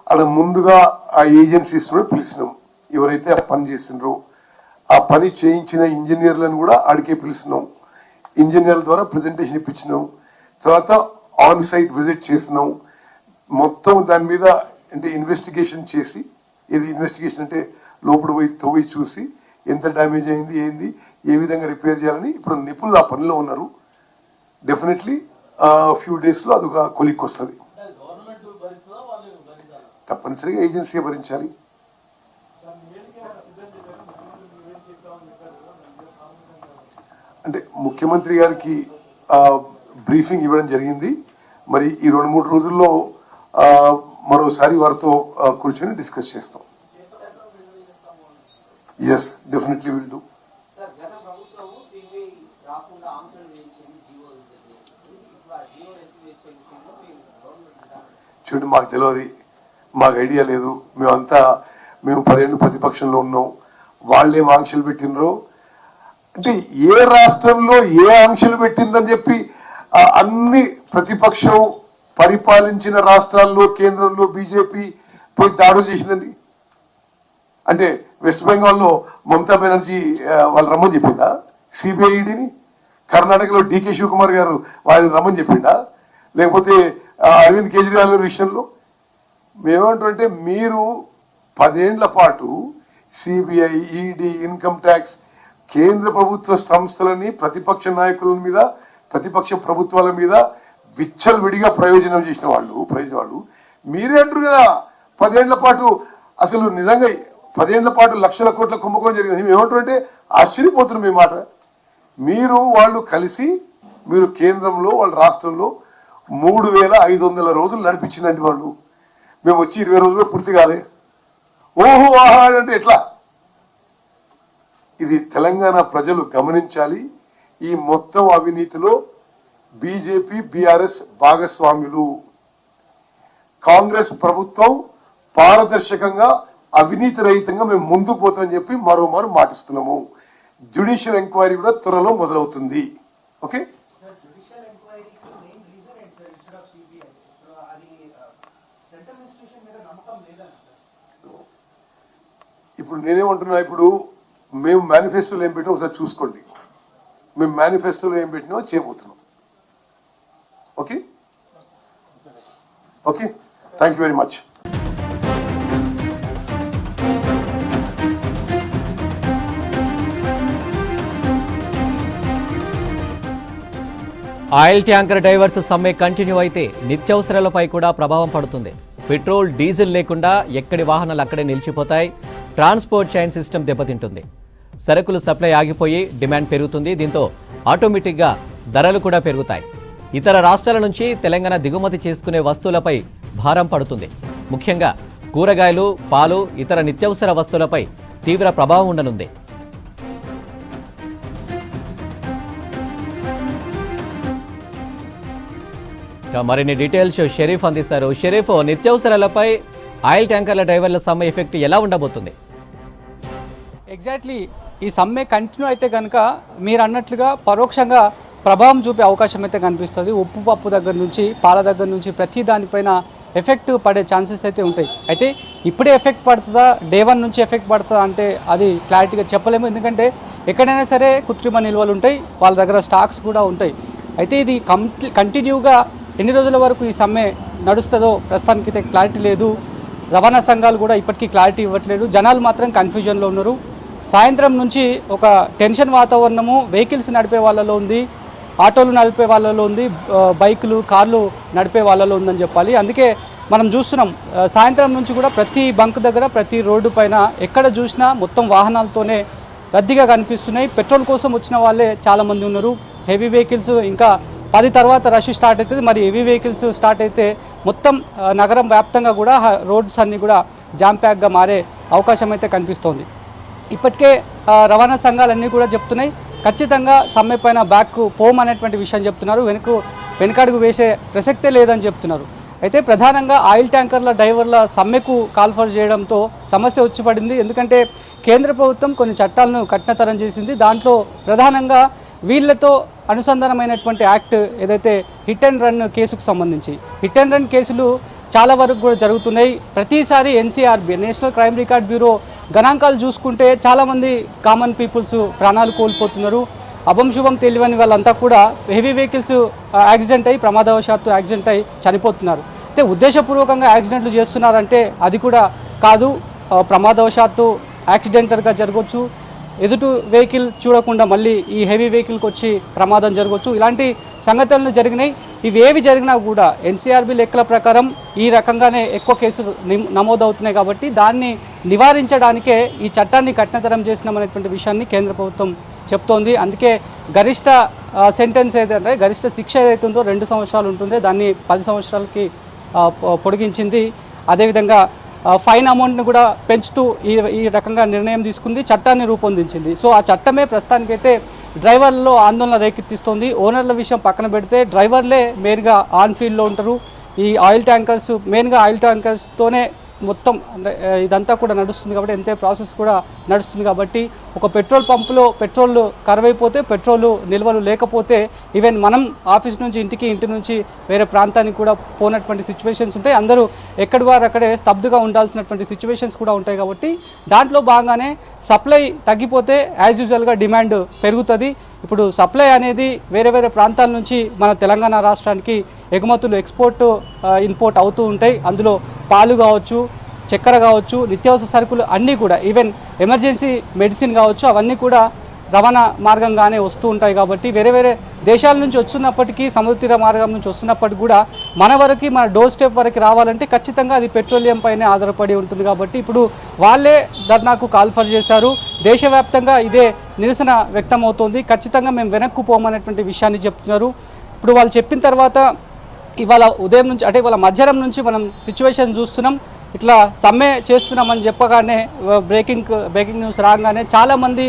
అక్కడ ముందుగా ఆ ఏజెన్సీస్ కూడా పిలిచినాం. ఎవరైతే ఆ పని చేసినారో ఆ పని చేయించిన ఇంజనీర్లను కూడా ఆడికే పిలిచినాం. ఇంజనీర్ల ద్వారా ప్రజెంటేషన్ ఇప్పించినాం. తర్వాత ఆన్ సైట్ విజిట్ చేసినాం. మొత్తం దాని మీద అంటే ఇన్వెస్టిగేషన్ చేసి, ఇది ఇన్వెస్టిగేషన్ అంటే లోపల పోయి తవ్వి చూసి ఎంత డ్యామేజ్ అయింది, ఏంది, ఏ విధంగా రిపేర్ చేయాలని ఇప్పుడు నిపుణులు ఆ పనిలో ఉన్నారు. డెఫినెట్లీ ఫ్యూ డేస్లో అదొక కొలిక్కి వస్తుంది. తప్పనిసరిగా ఏజెన్సీ భరించాలి. అంటే ముఖ్యమంత్రి గారికి బ్రీఫింగ్ ఇవ్వడం జరిగింది. మరి ఈ 2-3 రోజుల్లో మరోసారి వారితో కూర్చొని డిస్కస్ చేస్తాం. Yes, definitely will do. చూడండి, మాకు తెలియదు, మాకు ఐడియా లేదు. మేము 10 ఏళ్ళు ప్రతిపక్షంలో ఉన్నాం. వాళ్ళేం ఆంక్షలు పెట్టినరో అంటే ఏ రాష్ట్రంలో ఏ ఆంక్షలు పెట్టిందని చెప్పి అన్ని ప్రతిపక్షం పరిపాలించిన రాష్ట్రాల్లో కేంద్రంలో బీజేపీ పోయి దాడులు చేసిందండి. అంటే వెస్ట్ బెంగాల్లో మమతా బెనర్జీ వాళ్ళు రమ్మని చెప్పిందా సిబిఐడిని? కర్ణాటకలో డికే శివకుమార్ గారు వాళ్ళని రమ్మని చెప్పిండా? లేకపోతే అరవింద్ కేజ్రీవాల్ గారి విషయంలో మేమేమంటుంటే, మీరు 10 ఏళ్ల పాటు సిబిఐ, ఈడీ, ఇన్కమ్ ట్యాక్స్ కేంద్ర ప్రభుత్వ సంస్థలని ప్రతిపక్ష నాయకుల మీద ప్రతిపక్ష ప్రభుత్వాల మీద విచ్చలవిడిగా ప్రయోజనం చేసిన వాళ్ళు మీరే అంటారు కదా 10 ఏళ్ల పాటు అసలు నిజంగా 10 ఏళ్ల పాటు లక్షల కోట్ల కుంభకోణం జరిగింది. మేము ఏమంటారంటే ఆశ్చర్యపోతున్నాం మీ మాట. మీరు వాళ్ళు కలిసి మీరు కేంద్రంలో వాళ్ళ రాష్ట్రంలో 3500 రోజులు నడిపించిందండి వాళ్ళు. మేము వచ్చి 20 రోజుల్లో పూర్తి కాలే. ఓహో ఆహా అంటే ఎట్లా? ఇది తెలంగాణ ప్రజలు గమనించాలి. ఈ మొత్తం అవినీతిలో బీజేపీ బీఆర్ఎస్ భాగస్వాములు. కాంగ్రెస్ ప్రభుత్వం పారదర్శకంగా అవినీతి రహితంగా మేము ముందుకు పోతామని చెప్పి మరోమారు మాటిస్తున్నాము. జ్యుడిషియల్ ఎంక్వైరీ కూడా త్వరలో మొదలవుతుంది. ఓకే, ఇప్పుడు నేనేమంటున్నా, ఇప్పుడు మేము మేనిఫెస్టోలో ఏం పెట్టినా ఒకసారి చూసుకోండి. మేము మేనిఫెస్టోలో ఏం పెట్టినా చేయబోతున్నాం. Okay okay, thank you very much. Oil tanker drivers సమ్మె కంటిన్యూ అయితే నిత్యావసరాలపై కూడా ప్రభావం పడుతుంది. పెట్రోల్ డీజిల్ లేకుండా ఎక్కడి వాహనాలు అక్కడే నిలిచిపోతాయి. ట్రాన్స్పోర్ట్ చైన్ సిస్టమ్ దెబ్బతింటుంది. సరుకులు సప్లై ఆగిపోయి డిమాండ్ పెరుగుతుంది. దీంతో ఆటోమేటిక్గా ధరలు కూడా పెరుగుతాయి. ఇతర రాష్ట్రాల నుంచి తెలంగాణ దిగుమతి చేసుకునే వస్తువులపై భారం పడుతుంది. ముఖ్యంగా కూరగాయలు, పాలు, ఇతర నిత్యావసర వస్తువులపై తీవ్ర ప్రభావం ఉండనుంది. మరిన్ని డీటెయిల్స్ షరీఫ్ అందిస్తారు. షరీఫ్, నిత్యావసరాలపై ఆయిల్ ట్యాంకర్ల డ్రైవర్ల సమ్మె ఎఫెక్ట్ ఎలా ఉండబోతుంది? ఎగ్జాక్ట్లీ ఈ సమ్మె కంటిన్యూ అయితే కనుక మీరు అన్నట్లుగా పరోక్షంగా ప్రభావం చూపే అవకాశం అయితే కనిపిస్తుంది. ఉప్పు పప్పు దగ్గర నుంచి పాల దగ్గర నుంచి ప్రతి దానిపైన ఎఫెక్ట్ పడే ఛాన్సెస్ అయితే ఉంటాయి. అయితే ఇప్పుడే ఎఫెక్ట్ పడుతుందా, డే 1 నుంచి ఎఫెక్ట్ పడుతుందా అంటే అది క్లారిటీగా చెప్పలేము. ఎందుకంటే ఎక్కడైనా సరే కృత్రిమ నిల్వలు ఉంటాయి, వాళ్ళ దగ్గర స్టాక్స్ కూడా ఉంటాయి. అయితే ఇది కంటిన్యూగా ఎన్ని రోజుల వరకు ఈ సమ్మె నడుస్తుందో ప్రస్తుతానికి అయితే క్లారిటీ లేదు. రవాణా సంఘాలు కూడా ఇప్పటికీ క్లారిటీ ఇవ్వట్లేదు. జనాలు మాత్రం కన్ఫ్యూజన్లో ఉన్నారు. సాయంత్రం నుంచి ఒక టెన్షన్ వాతావరణము వెహికల్స్ నడిపే వాళ్ళలో ఉంది, ఆటోలు నడిపే వాళ్ళలో ఉంది, బైకులు కార్లు నడిపే వాళ్ళలో ఉందని చెప్పాలి. అందుకే మనం చూస్తున్నాం సాయంత్రం నుంచి కూడా ప్రతి బంక్ దగ్గర ప్రతి రోడ్డు పైన ఎక్కడ చూసినా మొత్తం వాహనాలతోనే రద్దీగా కనిపిస్తున్నాయి. పెట్రోల్ కోసం వచ్చిన వాళ్ళే చాలామంది ఉన్నారు. హెవీ వెహికల్స్ ఇంకా 10 తర్వాత రష్ స్టార్ట్ అవుతుంది. మరి హెవీ వెహికల్స్ స్టార్ట్ అయితే మొత్తం నగరం వ్యాప్తంగా కూడా రోడ్స్ అన్నీ కూడా జామ్ ప్యాక్గా మారే అవకాశం అయితే కనిపిస్తోంది. ఇప్పటికే రవాణా సంఘాలన్నీ కూడా చెప్తున్నాయి ఖచ్చితంగా సమ్మె పైన బ్యాక్ పోమ్ అనేటువంటి విషయం చెప్తున్నారు. వెనకడుగు వేసే ప్రసక్తే లేదని చెప్తున్నారు. అయితే ప్రధానంగా ఆయిల్ ట్యాంకర్ల డ్రైవర్ల సమ్మెకు కాల్ఫర్ చేయడంతో సమస్య వచ్చి పడింది. ఎందుకంటే కేంద్ర ప్రభుత్వం కొన్ని చట్టాలను కఠినతరం చేసింది. దాంట్లో ప్రధానంగా వీళ్లతో అనుసంధానమైనటువంటి యాక్ట్ ఏదైతే హిట్ అండ్ రన్ కేసుకు సంబంధించి హిట్ అండ్ రన్ కేసులు చాలా వరకు కూడా జరుగుతున్నాయి. ప్రతిసారి NCRB national crime record bureau గణాంకాలు చూసుకుంటే చాలామంది కామన్ పీపుల్స్ ప్రాణాలు కోల్పోతున్నారు. అభం శుభం తెలియని వాళ్ళంతా కూడా హెవీ వెహికల్స్ యాక్సిడెంట్ అయ్యి ప్రమాదవశాత్తు యాక్సిడెంట్ అయ్యి చనిపోతున్నారు. అయితే ఉద్దేశపూర్వకంగా యాక్సిడెంట్లు చేస్తున్నారంటే అది కూడా కాదు. ప్రమాదవశాత్తు యాక్సిడెంటల్గా జరగవచ్చు, ఎదుటి వెహికల్ చూడకుండా మళ్ళీ ఈ హెవీ వెహికల్కి వచ్చి ప్రమాదం జరగవచ్చు. ఇలాంటి సంఘటనలు జరిగినాయి. ఇవి ఏవి జరిగినా కూడా ఎన్సీఆర్బీ లెక్కల ప్రకారం ఈ రకంగానే ఎక్కువ కేసులు నమోదవుతున్నాయి. కాబట్టి దాన్ని నివారించడానికే ఈ చట్టాన్ని కఠినతరం చేసినామనేటువంటి విషయాన్ని కేంద్ర ప్రభుత్వం చెప్తోంది. అందుకే గరిష్ట సెంటెన్స్ ఏదైతే గరిష్ట శిక్ష ఏదైతే ఉందో 2 సంవత్సరాలు ఉంటుందో దాన్ని 10 సంవత్సరాలకి పొడిగించింది. అదేవిధంగా ఫైన్ అమౌంట్ని కూడా పెంచుతూ ఈ రకంగా నిర్ణయం తీసుకుంది, చట్టాన్ని రూపొందించింది. సో ఆ చట్టమే ప్రస్తుతానికైతే డ్రైవర్లలో ఆందోళన రేకెత్తిస్తోంది. ఓనర్ల విషయం పక్కన పెడితే డ్రైవర్లే మెయిన్గా ఆన్ ఫీల్డ్లో ఉంటారు. ఈ ఆయిల్ ట్యాంకర్స్ మెయిన్గా ఆయిల్ ట్యాంకర్స్తోనే మొత్తం ఇదంతా కూడా నడుస్తుంది కాబట్టి ఎంతే ప్రాసెస్ కూడా నడుస్తుంది కాబట్టి ఒక పెట్రోల్ పంపులో పెట్రోల్ కరువైపోతే పెట్రోల్ నిల్వలు లేకపోతే ఈవెన్ మనం ఆఫీస్ నుంచి ఇంటి నుంచి వేరే ప్రాంతానికి కూడా పోనటువంటి సిచ్యువేషన్స్ ఉంటాయి. అందరూ ఎక్కడి వారు అక్కడే స్తబ్దుగా ఉండాల్సినటువంటి సిచ్యువేషన్స్ కూడా ఉంటాయి. కాబట్టి దాంట్లో భాగంగానే సప్లై తగ్గిపోతే యాజ్ యూజువల్గా డిమాండ్ పెరుగుతుంది. ఇప్పుడు సప్లై అనేది వేరే వేరే ప్రాంతాల నుంచి మన తెలంగాణ రాష్ట్రానికి ఎగుమతులు ఇంపోర్ట్ అవుతూ ఉంటాయి. అందులో పాలు కావచ్చు, చక్కెర కావచ్చు, నిత్యావసర సరుకులు అన్నీ కూడా ఈవెన్ ఎమర్జెన్సీ మెడిసిన్ కావచ్చు అవన్నీ కూడా రవాణా మార్గంగానే వస్తూ ఉంటాయి కాబట్టి వేరే వేరే దేశాల నుంచి వస్తున్నప్పటికీ సముద్ర తీర మార్గం నుంచి వస్తున్నప్పటికీ కూడా మన వరకు మన డోర్ స్టెప్ వరకు రావాలంటే ఖచ్చితంగా అది పెట్రోలియం పైనే ఆధారపడి ఉంటుంది కాబట్టి ఇప్పుడు వాళ్ళే ధర్నాకు కాల్ఫర్ చేశారు. దేశవ్యాప్తంగా ఇదే నిరసన వ్యక్తమవుతోంది. ఖచ్చితంగా మేము వెనక్కు పోమనేటువంటి విషయాన్ని చెప్తున్నారు. ఇప్పుడు వాళ్ళు చెప్పిన తర్వాత ఇవాళ ఉదయం నుంచి అంటే ఇవాళ మధ్యాహ్నం నుంచి మనం సిచ్యువేషన్ చూస్తున్నాం. ఇట్లా సమ్మె చేస్తున్నామని చెప్పగానే బ్రేకింగ్ న్యూస్ రాగానే చాలామంది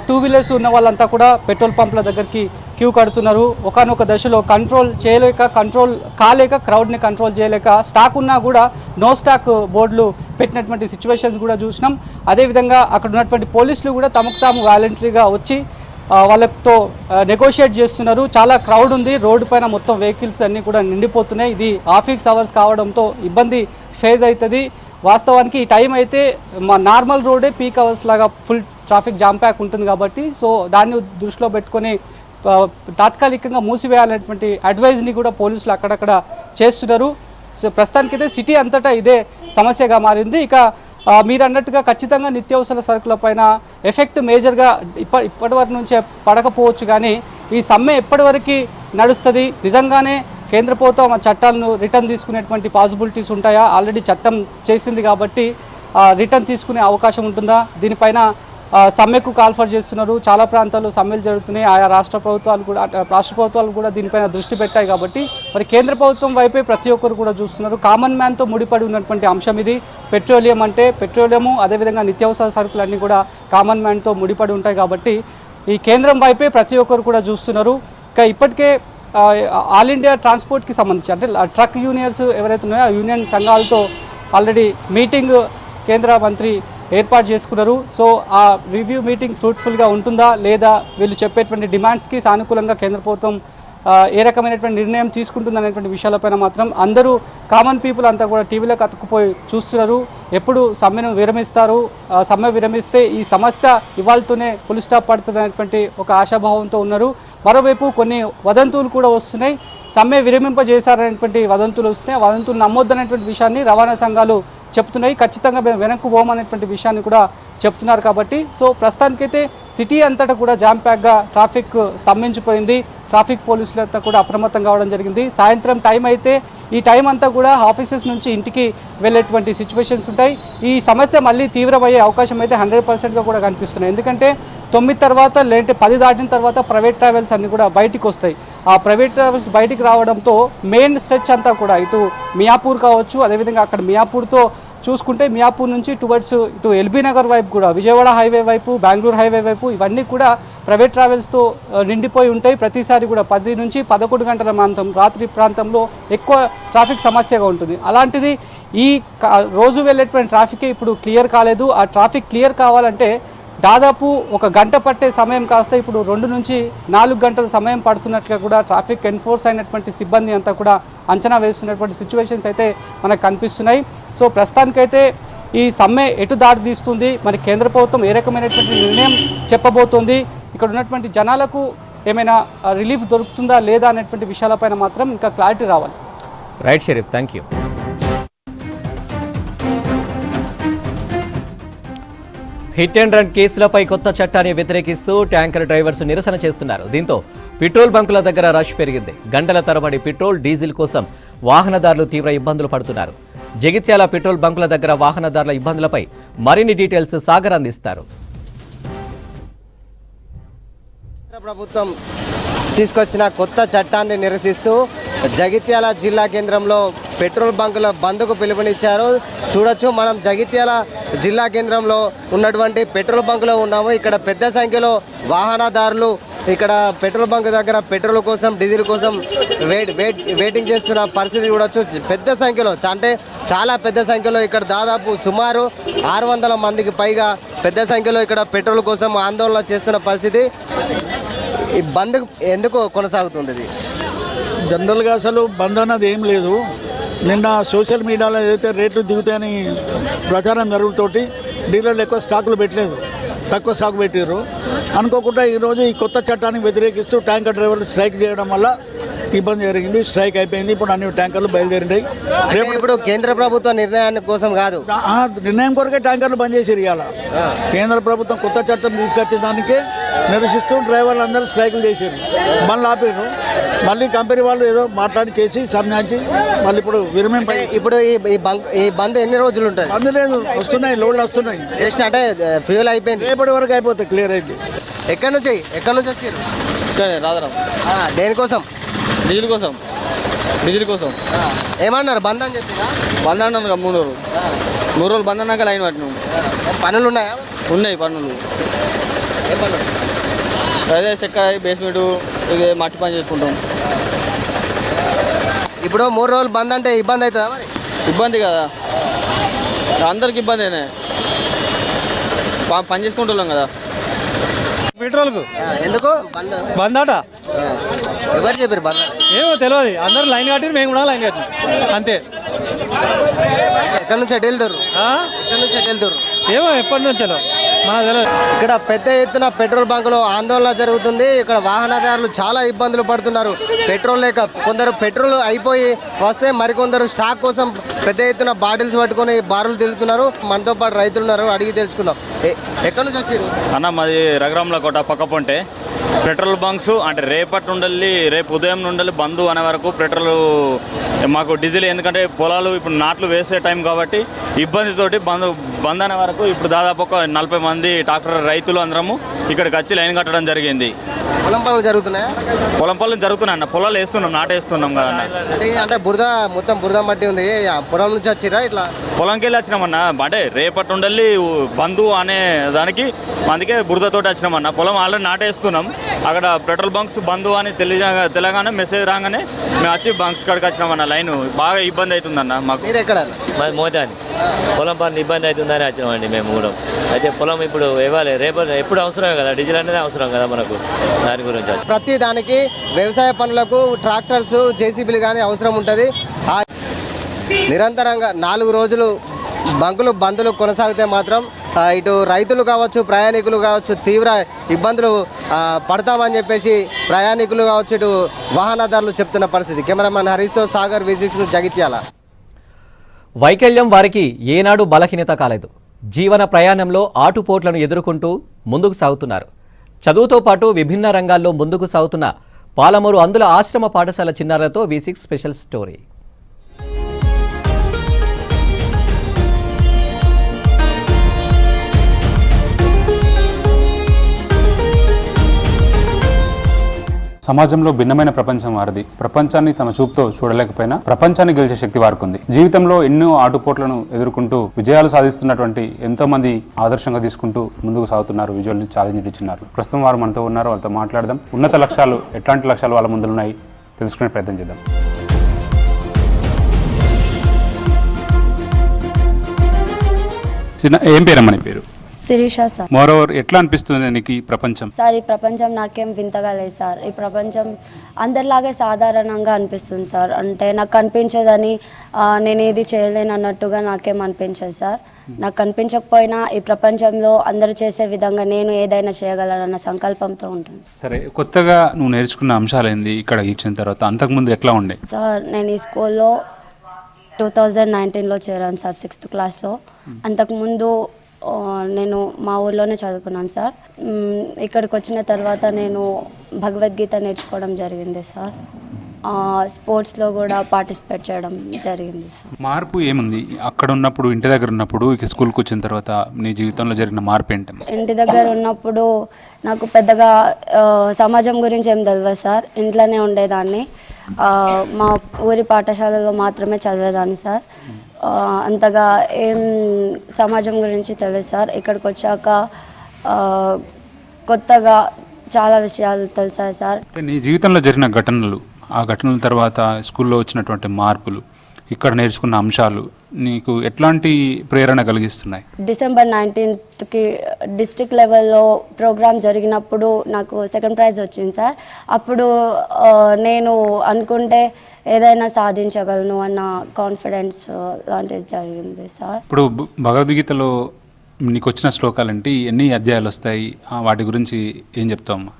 టూ వీలర్స్ ఉన్న వాళ్ళంతా కూడా పెట్రోల్ పంప్ల దగ్గరికి క్యూ కడుతున్నారు. ఒకనొక దశలో కంట్రోల్ కాలేక క్రౌడ్ని కంట్రోల్ చేయలేక స్టాక్ ఉన్నా కూడా నో స్టాక్ బోర్డులు పెట్టినటువంటి సిచ్యువేషన్స్ కూడా చూసినాం. అదేవిధంగా అక్కడ ఉన్నటువంటి పోలీసులు కూడా తమకు తాము వాలంటరీగా వచ్చి వాళ్ళతో నెగోషియేట్ చేస్తున్నారు. చాలా క్రౌడ్ ఉంది, రోడ్డు పైన మొత్తం వెహికల్స్ అన్నీ కూడా నిండిపోతున్నాయి. ఇది ఆఫీస్ అవర్స్ కావడంతో ఇబ్బంది ఫేజ్ అవుతుంది. వాస్తవానికి ఈ టైం అయితే మా నార్మల్ రోడే పీక్ అవర్స్ లాగా ఫుల్ ట్రాఫిక్ జామ్ ప్యాక్ ఉంటుంది కాబట్టి సో దాన్ని దృష్టిలో పెట్టుకొని తాత్కాలికంగా మూసివేయాలనేటువంటి అడ్వైజ్ని కూడా పోలీసులు అక్కడక్కడ చేస్తున్నారు. సో ప్రస్తుతానికైతే సిటీ అంతటా ఇదే సమస్యగా మారింది. ఇక మీరు అన్నట్టుగా ఖచ్చితంగా నిత్యావసర సరుకులపైన ఎఫెక్ట్ మేజర్గా ఇప్పటి వరకు నుంచే పడకపోవచ్చు, కానీ ఈ సమ్మె ఎప్పటివరకు నడుస్తుంది? నిజంగానే కేంద్ర ప్రభుత్వం ఆ చట్టాలను రిటర్న్ తీసుకునేటువంటి పాసిబిలిటీస్ ఉంటాయా? ఆల్రెడీ చట్టం చేసింది కాబట్టి రిటర్న్ తీసుకునే అవకాశం ఉంటుందా? దీనిపైన సమ్మెకు కాల్ఫర్ చేస్తున్నారు. చాలా ప్రాంతాల్లో సమ్మెలు జరుగుతున్నాయి. ఆయా రాష్ట్ర ప్రభుత్వాలు కూడా దీనిపైన దృష్టి పెట్టాయి కాబట్టి మరి కేంద్ర ప్రభుత్వం వైపే ప్రతి ఒక్కరు కూడా చూస్తున్నారు. కామన్ మ్యాన్తో ముడిపడి ఉన్నటువంటి అంశం ఇది. పెట్రోలియం అంటే పెట్రోలియము, అదేవిధంగా నిత్యావసర సరుకులన్నీ కూడా కామన్ మ్యాన్తో ముడిపడి ఉంటాయి కాబట్టి ఈ కేంద్రం వైపే ప్రతి ఒక్కరు కూడా చూస్తున్నారు. ఇక ఇప్పటికే ఆల్ ఇండియా ట్రాన్స్పోర్ట్కి సంబంధించి అంటే ట్రక్ యూనియన్స్ ఎవరైతే ఉన్నాయో ఆ యూనియన్ సంఘాలతో ఆల్రెడీ మీటింగ్ కేంద్ర మంత్రి ఏర్పాటు చేసుకున్నారు. సో ఆ రివ్యూ మీటింగ్ ఫ్రూట్ఫుల్గా ఉంటుందా లేదా, వీళ్ళు చెప్పేటువంటి డిమాండ్స్కి సానుకూలంగా కేంద్ర ప్రభుత్వం ఏ రకమైనటువంటి నిర్ణయం తీసుకుంటుందనేటువంటి విషయాలపైన మాత్రం అందరూ కామన్ పీపుల్ అంతా కూడా టీవీలోకి అతుక్కుపోయి చూస్తున్నారు. ఎప్పుడు సమ్మెను విరమిస్తారు, సమ్మె విరమిస్తే ఈ సమస్య ఇవాళతోనే ఫుల్ స్టాప్ పడుతుంది అనేటువంటి ఒక ఆశాభావంతో ఉన్నారు. మరోవైపు కొన్ని వదంతులు కూడా వస్తున్నాయి. సమ్మె విరమింపజేశారనేటువంటి వదంతులు వస్తున్నాయి. వదంతులు నమ్మొద్దనేటువంటి విషయాన్ని రవాణా సంఘాలు చెప్తున్నాయి. ఖచ్చితంగా మేము వెనక్కు పోమనేటువంటి విషయాన్ని కూడా చెప్తున్నారు. కాబట్టి సో ప్రస్తుతానికైతే సిటీ అంతటా కూడా జామ్ ప్యాక్గా ట్రాఫిక్ స్తంభించిపోయింది. ట్రాఫిక్ పోలీసులంతా కూడా అప్రమత్తం కావడం జరిగింది. సాయంత్రం టైం అయితే ఈ టైం అంతా కూడా ఆఫీసెస్ నుంచి ఇంటికి వెళ్ళేటువంటి సిచ్యువేషన్స్ ఉంటాయి. ఈ సమస్య మళ్ళీ తీవ్రమయ్యే అవకాశం అయితే 100%గా కూడా కనిపిస్తున్నాయి. ఎందుకంటే 9 తర్వాత లేదంటే 10 దాటిన తర్వాత ప్రైవేట్ ట్రావెల్స్ అన్నీ కూడా బయటికి వస్తాయి. ఆ ప్రైవేట్ ట్రావెల్స్ బయటికి రావడంతో మెయిన్ స్ట్రెచ్ అంతా కూడా ఇటు మియాపూర్ కావచ్చు, అదేవిధంగా అక్కడ మియాపూర్తో చూసుకుంటే మియాపూర్ నుంచి టువర్డ్స్ ఇటు ఎల్బీ నగర్ వైపు కూడా విజయవాడ హైవే వైపు, బెంగళూరు హైవే వైపు ఇవన్నీ కూడా ప్రైవేట్ ట్రావెల్స్తో నిండిపోయి ఉంటాయి. ప్రతిసారి కూడా 10 నుంచి 11 గంటల రాత్రి ప్రాంతంలో ఎక్కువ ట్రాఫిక్ సమస్యగా ఉంటుంది. అలాంటిది ఈ రోజు వెళ్ళేటువంటి ట్రాఫికే ఇప్పుడు క్లియర్ కాలేదు. ఆ ట్రాఫిక్ క్లియర్ కావాలంటే దాదాపు 1 గంట పట్టే సమయం కాస్త ఇప్పుడు 2 నుంచి 4 గంటల సమయం పడుతున్నట్టుగా కూడా ట్రాఫిక్ ఎన్ఫోర్స్ అయినటువంటి సిబ్బంది అంతా కూడా అంచనా వేస్తున్నటువంటి సిచ్యువేషన్స్ అయితే మనకు కనిపిస్తున్నాయి. సో ప్రస్తుతానికైతే ఈ సమ్మె ఎటు దారి తీస్తుంది, మరి కేంద్ర ప్రభుత్వం ఏ రకమైనటువంటి నిర్ణయం చెప్పబోతోంది, ఇక్కడ ఉన్నటువంటి జనాలకు ఏమైనా రిలీఫ్ దొరుకుతుందా లేదా అనేటువంటి విషయాలపైన మాత్రం ఇంకా క్లారిటీ రావాలి. Right Sharif, thank you. Hit and run కేసులపై కొత్త చట్టాన్ని వ్యతిరేకిస్తూ ట్యాంకర్ డ్రైవర్స్ నిరసన చేస్తున్నారు. దీంతో పెట్రోల్ బంకుల దగ్గర రష్ పెరిగింది. గంటల తరబడి పెట్రోల్, డీజిల్ కోసం వాహనదారులు తీవ్ర ఇబ్బందులు పడుతున్నారు. జగిత్యాల పెట్రోల్ బంకుల దగ్గర వాహనదారుల ఇబ్బందులపై మరిన్ని డీటెయిల్స్ సాగర్ అందిస్తారు. ప్రభుత్వం తీసుకొచ్చిన కొత్త చట్టాన్ని నిరసిస్తూ జగిత్యాల జిల్లా కేంద్రంలో పెట్రోల్ బంకుల బంద్కు పిలుపునిచ్చారు. చూడొచ్చు, మనం జగిత్యాల జిల్లా కేంద్రంలో ఉన్నటువంటి పెట్రోల్ బంకులో ఉన్నాము. ఇక్కడ పెద్ద సంఖ్యలో వాహనదారులు ఇక్కడ పెట్రోల్ బంక్ దగ్గర పెట్రోల్ కోసం, డీజిల్ కోసం వెయిటింగ్ చేస్తున్న పరిస్థితి చూడొచ్చు. పెద్ద సంఖ్యలో అంటే చాలా పెద్ద సంఖ్యలో ఇక్కడ దాదాపు సుమారు 600 మందికి పైగా పెద్ద సంఖ్యలో ఇక్కడ పెట్రోల్ కోసం ఆందోళన చేస్తున్న పరిస్థితి. ఈ బంద్ ఎందుకు కొనసాగుతుంది? జనరల్గా అసలు బంద్ అన్నది ఏం లేదు. నిన్న సోషల్ మీడియాలో ఏదైతే రేట్లు దిగుతాయని ప్రచారం జరుగుతోటి డీలర్లు ఎక్కువ స్టాకులు పెట్టలేదు, తక్కువ స్టాక్ పెట్టారు. అనుకోకుండా ఈరోజు ఈ కొత్త చట్టాన్ని వ్యతిరేకిస్తూ ట్యాంకర్ డ్రైవర్లు స్ట్రైక్ చేయడం వల్ల ఇబ్బంది జరిగింది. స్ట్రైక్ అయిపోయింది. ఇప్పుడు అన్ని ట్యాంకర్లు బయలుదేరినాయి. రేపు ఇప్పుడు కేంద్ర ప్రభుత్వ నిర్ణయాన్ని కోసం కాదు, నిర్ణయం కొరకే ట్యాంకర్లు బంద్ చేసారు ఇవాళ. కేంద్ర ప్రభుత్వం కొత్త చట్టం తీసుకొచ్చే దానికే నిరసిస్తూ డ్రైవర్లు అందరూ స్ట్రైకులు చేశారు, బండ్లు ఆపారు. మళ్ళీ కంపెనీ వాళ్ళు ఏదో మాట్లాడి చేసి సంధించి మళ్ళీ ఇప్పుడు విరమణ. ఇప్పుడు ఈ బంద్ ఎన్ని రోజులు ఉంటుంది? బంద్ లేదు, వస్తున్నాయి, లోడ్లు వస్తున్నాయి. జస్ట్ అంటే ఫ్యూల్ అయిపోయింది, రేపటి వరకు అయిపోతుంది, క్లియర్ అయింది. ఎక్కడి నుంచి వచ్చారు? రాజరాం. దేనికోసం? డీజిల్ కోసం. ఏమన్నారు? బంద్ అని చెప్పినా? బంద్ అన్నాను కదా 3 రోజులు. 3 రోజులు బంద్ అన్నాక లైన్ పట్టినాం. పనులు ఉన్నాయా? ఉన్నాయి పనులు. ఏం పనులు? అదే చెక్క, బేస్మెంట్, ఇది మట్టి పని చేసుకుంటాం. ఇప్పుడు 3 రోజులు బంద్ అంటే ఇబ్బంది అవుతుందా మరి? ఇబ్బంది కదా, అందరికి ఇబ్బందేనే. పని చేసుకుంటున్నాం కదా. పెట్రోల్కు ఎందుకు బంద్ అట? ఎవరు చెప్పారు బంద్? ఏమో తెలియదు, అందరూ లైన్ కట్టి మేము కూడా లైన్ కట్టినాం అంతే. ఎక్కడి నుంచి ఎటు వెళ్తారు? ఏమో ఎప్పటి నుంచో మనకు తెలియదు. ఇక్కడ పెద్ద ఎత్తున పెట్రోల్ బంకులో ఆందోళన జరుగుతుంది. ఇక్కడ వాహనదారులు చాలా ఇబ్బందులు పడుతున్నారు. పెట్రోల్ లేక కొందరు పెట్రోల్ అయిపోయి వస్తే మరికొందరు స్టాక్ కోసం పెద్ద ఎత్తున బాటిల్స్ పట్టుకొని బారులు తిరుగుతున్నారు. మనతో పాటు రైతులు ఉన్నారు, అడిగి తెలుసుకుందాం. ఎక్కడి నుంచి వచ్చారు అన్న? మాది రఘురాముల కోట పక్క పొంటే. పెట్రోల్ బంక్స్ అంటే రేపటి నుండి, రేపు ఉదయం నుండి బంద్ అనే వరకు పెట్రోల్ మాకు డీజిల్, ఎందుకంటే పొలాలు ఇప్పుడు నాట్లు వేసే టైం కాబట్టి ఇబ్బందితోటి బంద్ అనే వరకు ఇప్పుడు దాదాపు ఒక 40 మంది ట్రాక్టర్ రైతులు అందరము ఇక్కడికి వచ్చి లైన్ కట్టడం జరిగింది. పొలం పనులు జరుగుతున్నాయా? పొలం పనులు జరుగుతున్నాయి అన్న, పొలాలు వేస్తున్నాం, నాటేస్తున్నాం కదా అన్న. అంటే మొత్తం బురద మట్టి ఉంది. పొలం నుంచి వచ్చిరా? ఇట్లా పొలంకి వెళ్ళి వచ్చినామన్నా. అంటే రేపటి నుండి బంధు అనే దానికి అందుకే బురదతోటి వచ్చినామన్నా. పొలం ఆల్రెడీ నాటేస్తున్నాం. అక్కడ పెట్రోల్ బంక్స్ బంధు అని తెలంగాణ మెసేజ్ రాగానే మేము వచ్చి బంక్స్ కాడికి వచ్చినామన్న. లైన్ బాగా ఇబ్బంది అవుతుందన్న మాకు. మీరు ఎక్కడ? మాది మోతాని. పొలం పనులు ఇబ్బంది అవుతుందని వచ్చినామండి మేము కూడా. అయితే పొలం ఇప్పుడు ఇవ్వాలి, రేపు ఎప్పుడు అవసరమే కదా, డీజిల్ అనేది అవసరం కదా మనకు. దాని గురించి ప్రతి దానికి వ్యవసాయ పనులకు ట్రాక్టర్స్, జేసీబీలు కానీ అవసరం ఉంటుంది. నిరంతరంగా 4 రోజులు బందులు కొనసాగితే మాత్రం ఇటు రైతులు కావచ్చు, ప్రయాణికులు కావచ్చు తీవ్ర ఇబ్బందులు పడతామని చెప్పేసి ప్రయాణికులు కావచ్చు, ఇటు వాహనదారులు చెప్తున్న పరిస్థితి. కెమెరామెన్ హరీష్తో సాగర్, V6 జగిత్యాల. వైకల్యం వారికి ఏనాడు బలహీనత కాలేదు. జీవన ప్రయాణంలో ఆటుపోట్లను ఎదుర్కొంటూ ముందుకు సాగుతున్నారు. చదువుతో పాటు విభిన్న రంగాల్లో ముందుకు సాగుతున్న పాలమూరు అందుల ఆశ్రమ పాఠశాల చిన్నారులతో V6 స్పెషల్ స్టోరీ. సమాజంలో భిన్నమైన ప్రపంచం వారిది. ప్రపంచాన్ని తమ చూపుతో చూడలేకపోయినా ప్రపంచాన్ని గెలిచే శక్తి వారికి ఉంది. జీవితంలో ఎన్నో ఆటుపోట్లను ఎదుర్కొంటూ విజయాలు సాధిస్తున్నటువంటి ఎంతో మంది ఆదర్శంగా తీసుకుంటూ ముందుకు సాగుతున్నారు. విజువల్ ఛాలెంజ్ ఇచ్చినారు. ప్రస్తుతం వారు మనతో ఉన్నారు, వాళ్ళతో మాట్లాడదాం. ఉన్నత లక్ష్యాలు, ఎట్లాంటి లక్ష్యాలు వాళ్ళ ముందున్నాయి తెలుసుకునే ప్రయత్నం చేద్దాం. ఏం పేరమ్మా నీ పేరు? శిరీష సార్. మోరోవర్ ఎట్లా అనిపిస్తుంది నీకు ఈ ప్రపంచం? సార్ ఈ ప్రపంచం నాకేం వింతగా లేదు సార్. ఈ ప్రపంచం అందరిలాగే సాధారణంగా అనిపిస్తుంది సార్. అంటే నాకు కనిపించేదని నేను ఏది చేయలేను అన్నట్టుగా నాకేం అనిపించదు సార్. నాకు కనిపించకపోయినా ఈ ప్రపంచంలో అందరూ చేసే విధంగా నేను ఏదైనా చేయగలనన్న సంకల్పంతో ఉంటుంది. సరే, కొత్తగా నువ్వు నేర్చుకున్న అంశాలు ఏంది ఇక్కడ ఇచ్చిన తర్వాత? అంతకుముందు ఎట్లా ఉండే? సార్ నేను ఈ స్కూల్లో 2019లో చేరాను సార్, 6th క్లాస్లో. అంతకుముందు నేను మా ఊర్లోనే చదువుకున్నాను సార్. ఇక్కడికి వచ్చిన తర్వాత నేను భగవద్గీత నేర్చుకోవడం జరిగింది సార్. స్పోర్ట్స్లో కూడా పార్టిసిపేట్ చేయడం జరిగింది సార్. మార్పు ఏముంది అక్కడ ఉన్నప్పుడు, ఇంటి దగ్గర ఉన్నప్పుడు, ఇక స్కూల్కి వచ్చిన తర్వాత నీ జీవితంలో జరిగిన మార్పు ఏంటి? ఇంటి దగ్గర ఉన్నప్పుడు నాకు పెద్దగా సమాజం గురించి ఏం తెలియదు సార్. ఇంట్లోనే ఉండేదాన్ని. మా ఊరి పాఠశాలలో మాత్రమే చదివేదాన్ని సార్. అంతగా ఏం సమాజం గురించి తెలియదు సార్. ఇక్కడికి వచ్చాక కొత్తగా చాలా విషయాలు తెలిసాయి సార్. నీ జీవితంలో జరిగిన ఘటనలు, ఆ ఘటనల తర్వాత స్కూల్లో వచ్చినటువంటి మార్పులు, ఇక్కడ నేర్చుకున్న అంశాలు నీకు ఎట్లాంటి ప్రేరణ కలిగిస్తున్నాయి? December 19th డిస్ట్రిక్ట్ లెవెల్లో ప్రోగ్రామ్ జరిగినప్పుడు నాకు 2nd ప్రైజ్ వచ్చింది సార్. అప్పుడు నేను అనుకుంటే ఏదైనా సాధించగలను అన్న కాన్ఫిడెన్స్ లాంటిది జరిగింది సార్. ఇప్పుడు భగవద్గీతలో నీకు వచ్చిన శ్లోకాలంటే ఎన్ని అధ్యాయాలు వస్తాయి? వాటి గురించి ఏం చెప్తావమ్మా?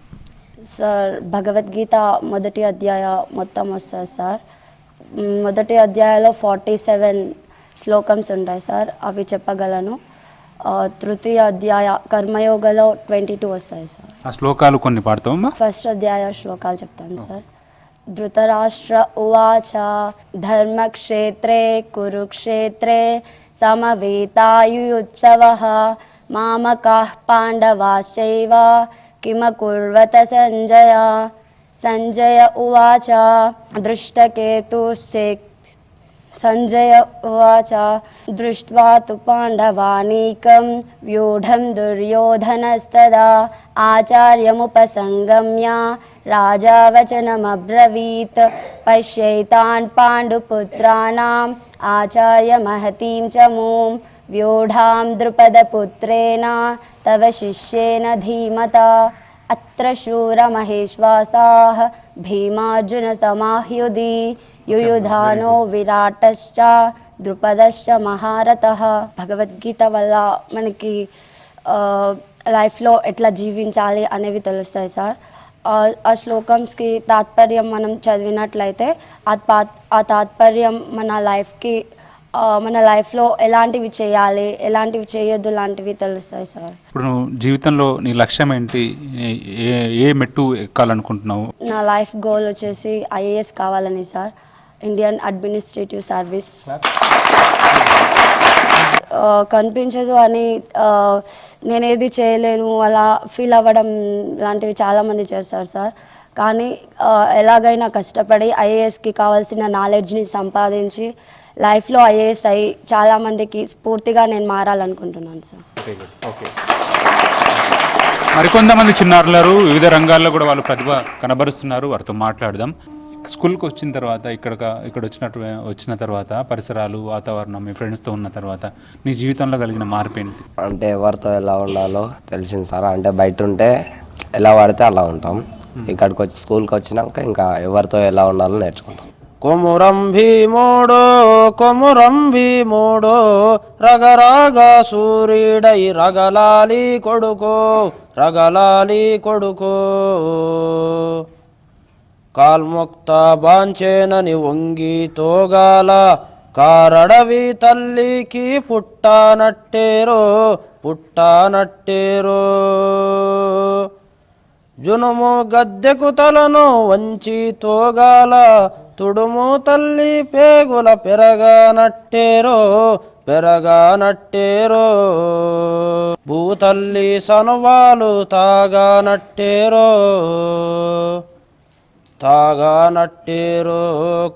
సార్ భగవద్గీత మొదటి అధ్యాయ మొత్తం వస్తుంది సార్. మొదటి అధ్యాయంలో 47 శ్లోకమ్స్ ఉంటాయి సార్, అవి చెప్పగలను. తృతీయ అధ్యాయ కర్మయోగలో 22 వస్తాయి సార్. ఆ శ్లోకాలు కొన్ని పాడతామమ్మా? ఫస్ట్ అధ్యాయ శ్లోకాలు చెప్తాను సార్. ధృతరాష్ట్ర ఉవాచ ధర్మక్షేత్రే కురుక్షేత్రే సమవేతాయుత్సవః మామకాః పాండవాశ్చైవ కిమకుర్వత సంజయ. సంజయ ఉవాచ సంజయ ఉవాచ దృష్ట్వా తు పాండవానీకం వ్యూఢం దుర్యోధనస్తదా ఆచార్యముపసంగమ్య రాజా వచనమబ్రవీత్ పశ్యైతాన్ పాండుపుత్రాణం ఆచార్య మహతీం చ మూం వ్యూఢాం ద్రుపదపుత్రేణ తవ శిష్యేన ధీమతా అత్ర శూరమహేశ్వాసాః భీమార్జున సమాహ్యుధి యుయుధానో విరాటశ్చ ద్రుపదశ్చ మహారథః. భగవద్గీత వల్ల మనకి లైఫ్లో ఎట్లా జీవించాలి అనేవి తెలుస్తాయి సార్. ఆ శ్లోకమ్స్కి తాత్పర్యం మనం చదివినట్లయితే ఆ తాత్పర్యం మన లైఫ్లో ఎలాంటివి చేయాలి, ఎలాంటివి చేయొద్దు లాంటివి తెలుస్తాయి సార్. ఇప్పుడు నువ్వు జీవితంలో నీ లక్ష్యం ఏంటి? ఏ మెట్టు ఎక్కాలనుకుంటున్నావు? నా లైఫ్ గోల్ వచ్చేసి IAS కావాలని సార్, ఇండియన్ అడ్మినిస్ట్రేటివ్ సర్వీస్. కనిపించదు అని నేనేది చేయలేను అలా ఫీల్ అవ్వడం లాంటివి చాలామంది చేస్తారు సార్. కానీ ఎలాగైనా కష్టపడి IASకి కావాల్సిన నాలెడ్జ్ని సంపాదించి లైఫ్లో IAS అయ్యి చాలామందికి స్ఫూర్తిగా నేను మారాలనుకుంటున్నాను సార్. మరికొంతమంది చిన్నారులు వివిధ రంగాల్లో కూడా వాళ్ళు ప్రతిభ కనబరుస్తున్నారు, వారితో మాట్లాడదాం. స్కూల్కి వచ్చిన తర్వాత ఇక్కడ వచ్చిన తర్వాత పరిసరాలు, వాతావరణం, మీ ఫ్రెండ్స్తో ఉన్న తర్వాత నీ జీవితంలో కలిగిన మార్పు ఏంటి? అంటే ఎవరితో ఎలా ఉండాలో తెలిసింది సార్. అంటే బయట ఉంటే ఎలా వాడితే అలా ఉంటాం, ఇక్కడికి వచ్చి స్కూల్కి వచ్చినాక ఇంకా ఎవరితో ఎలా ఉండాలో నేర్చుకుంటాం. కొమురం భీమోడో రగరాగా సూర్యుడై రగలాలి కొడుకో కాల్ముక్త బాంచేనని వంగి తోగాల కారడవి తల్లికి పుట్టానట్టేరో జునుము గద్దెకు తలను వంచి తోగాల తుడుము తల్లి పేగుల పెరగానట్టేరో భూతల్లి సనువాలు తాగానట్టేరో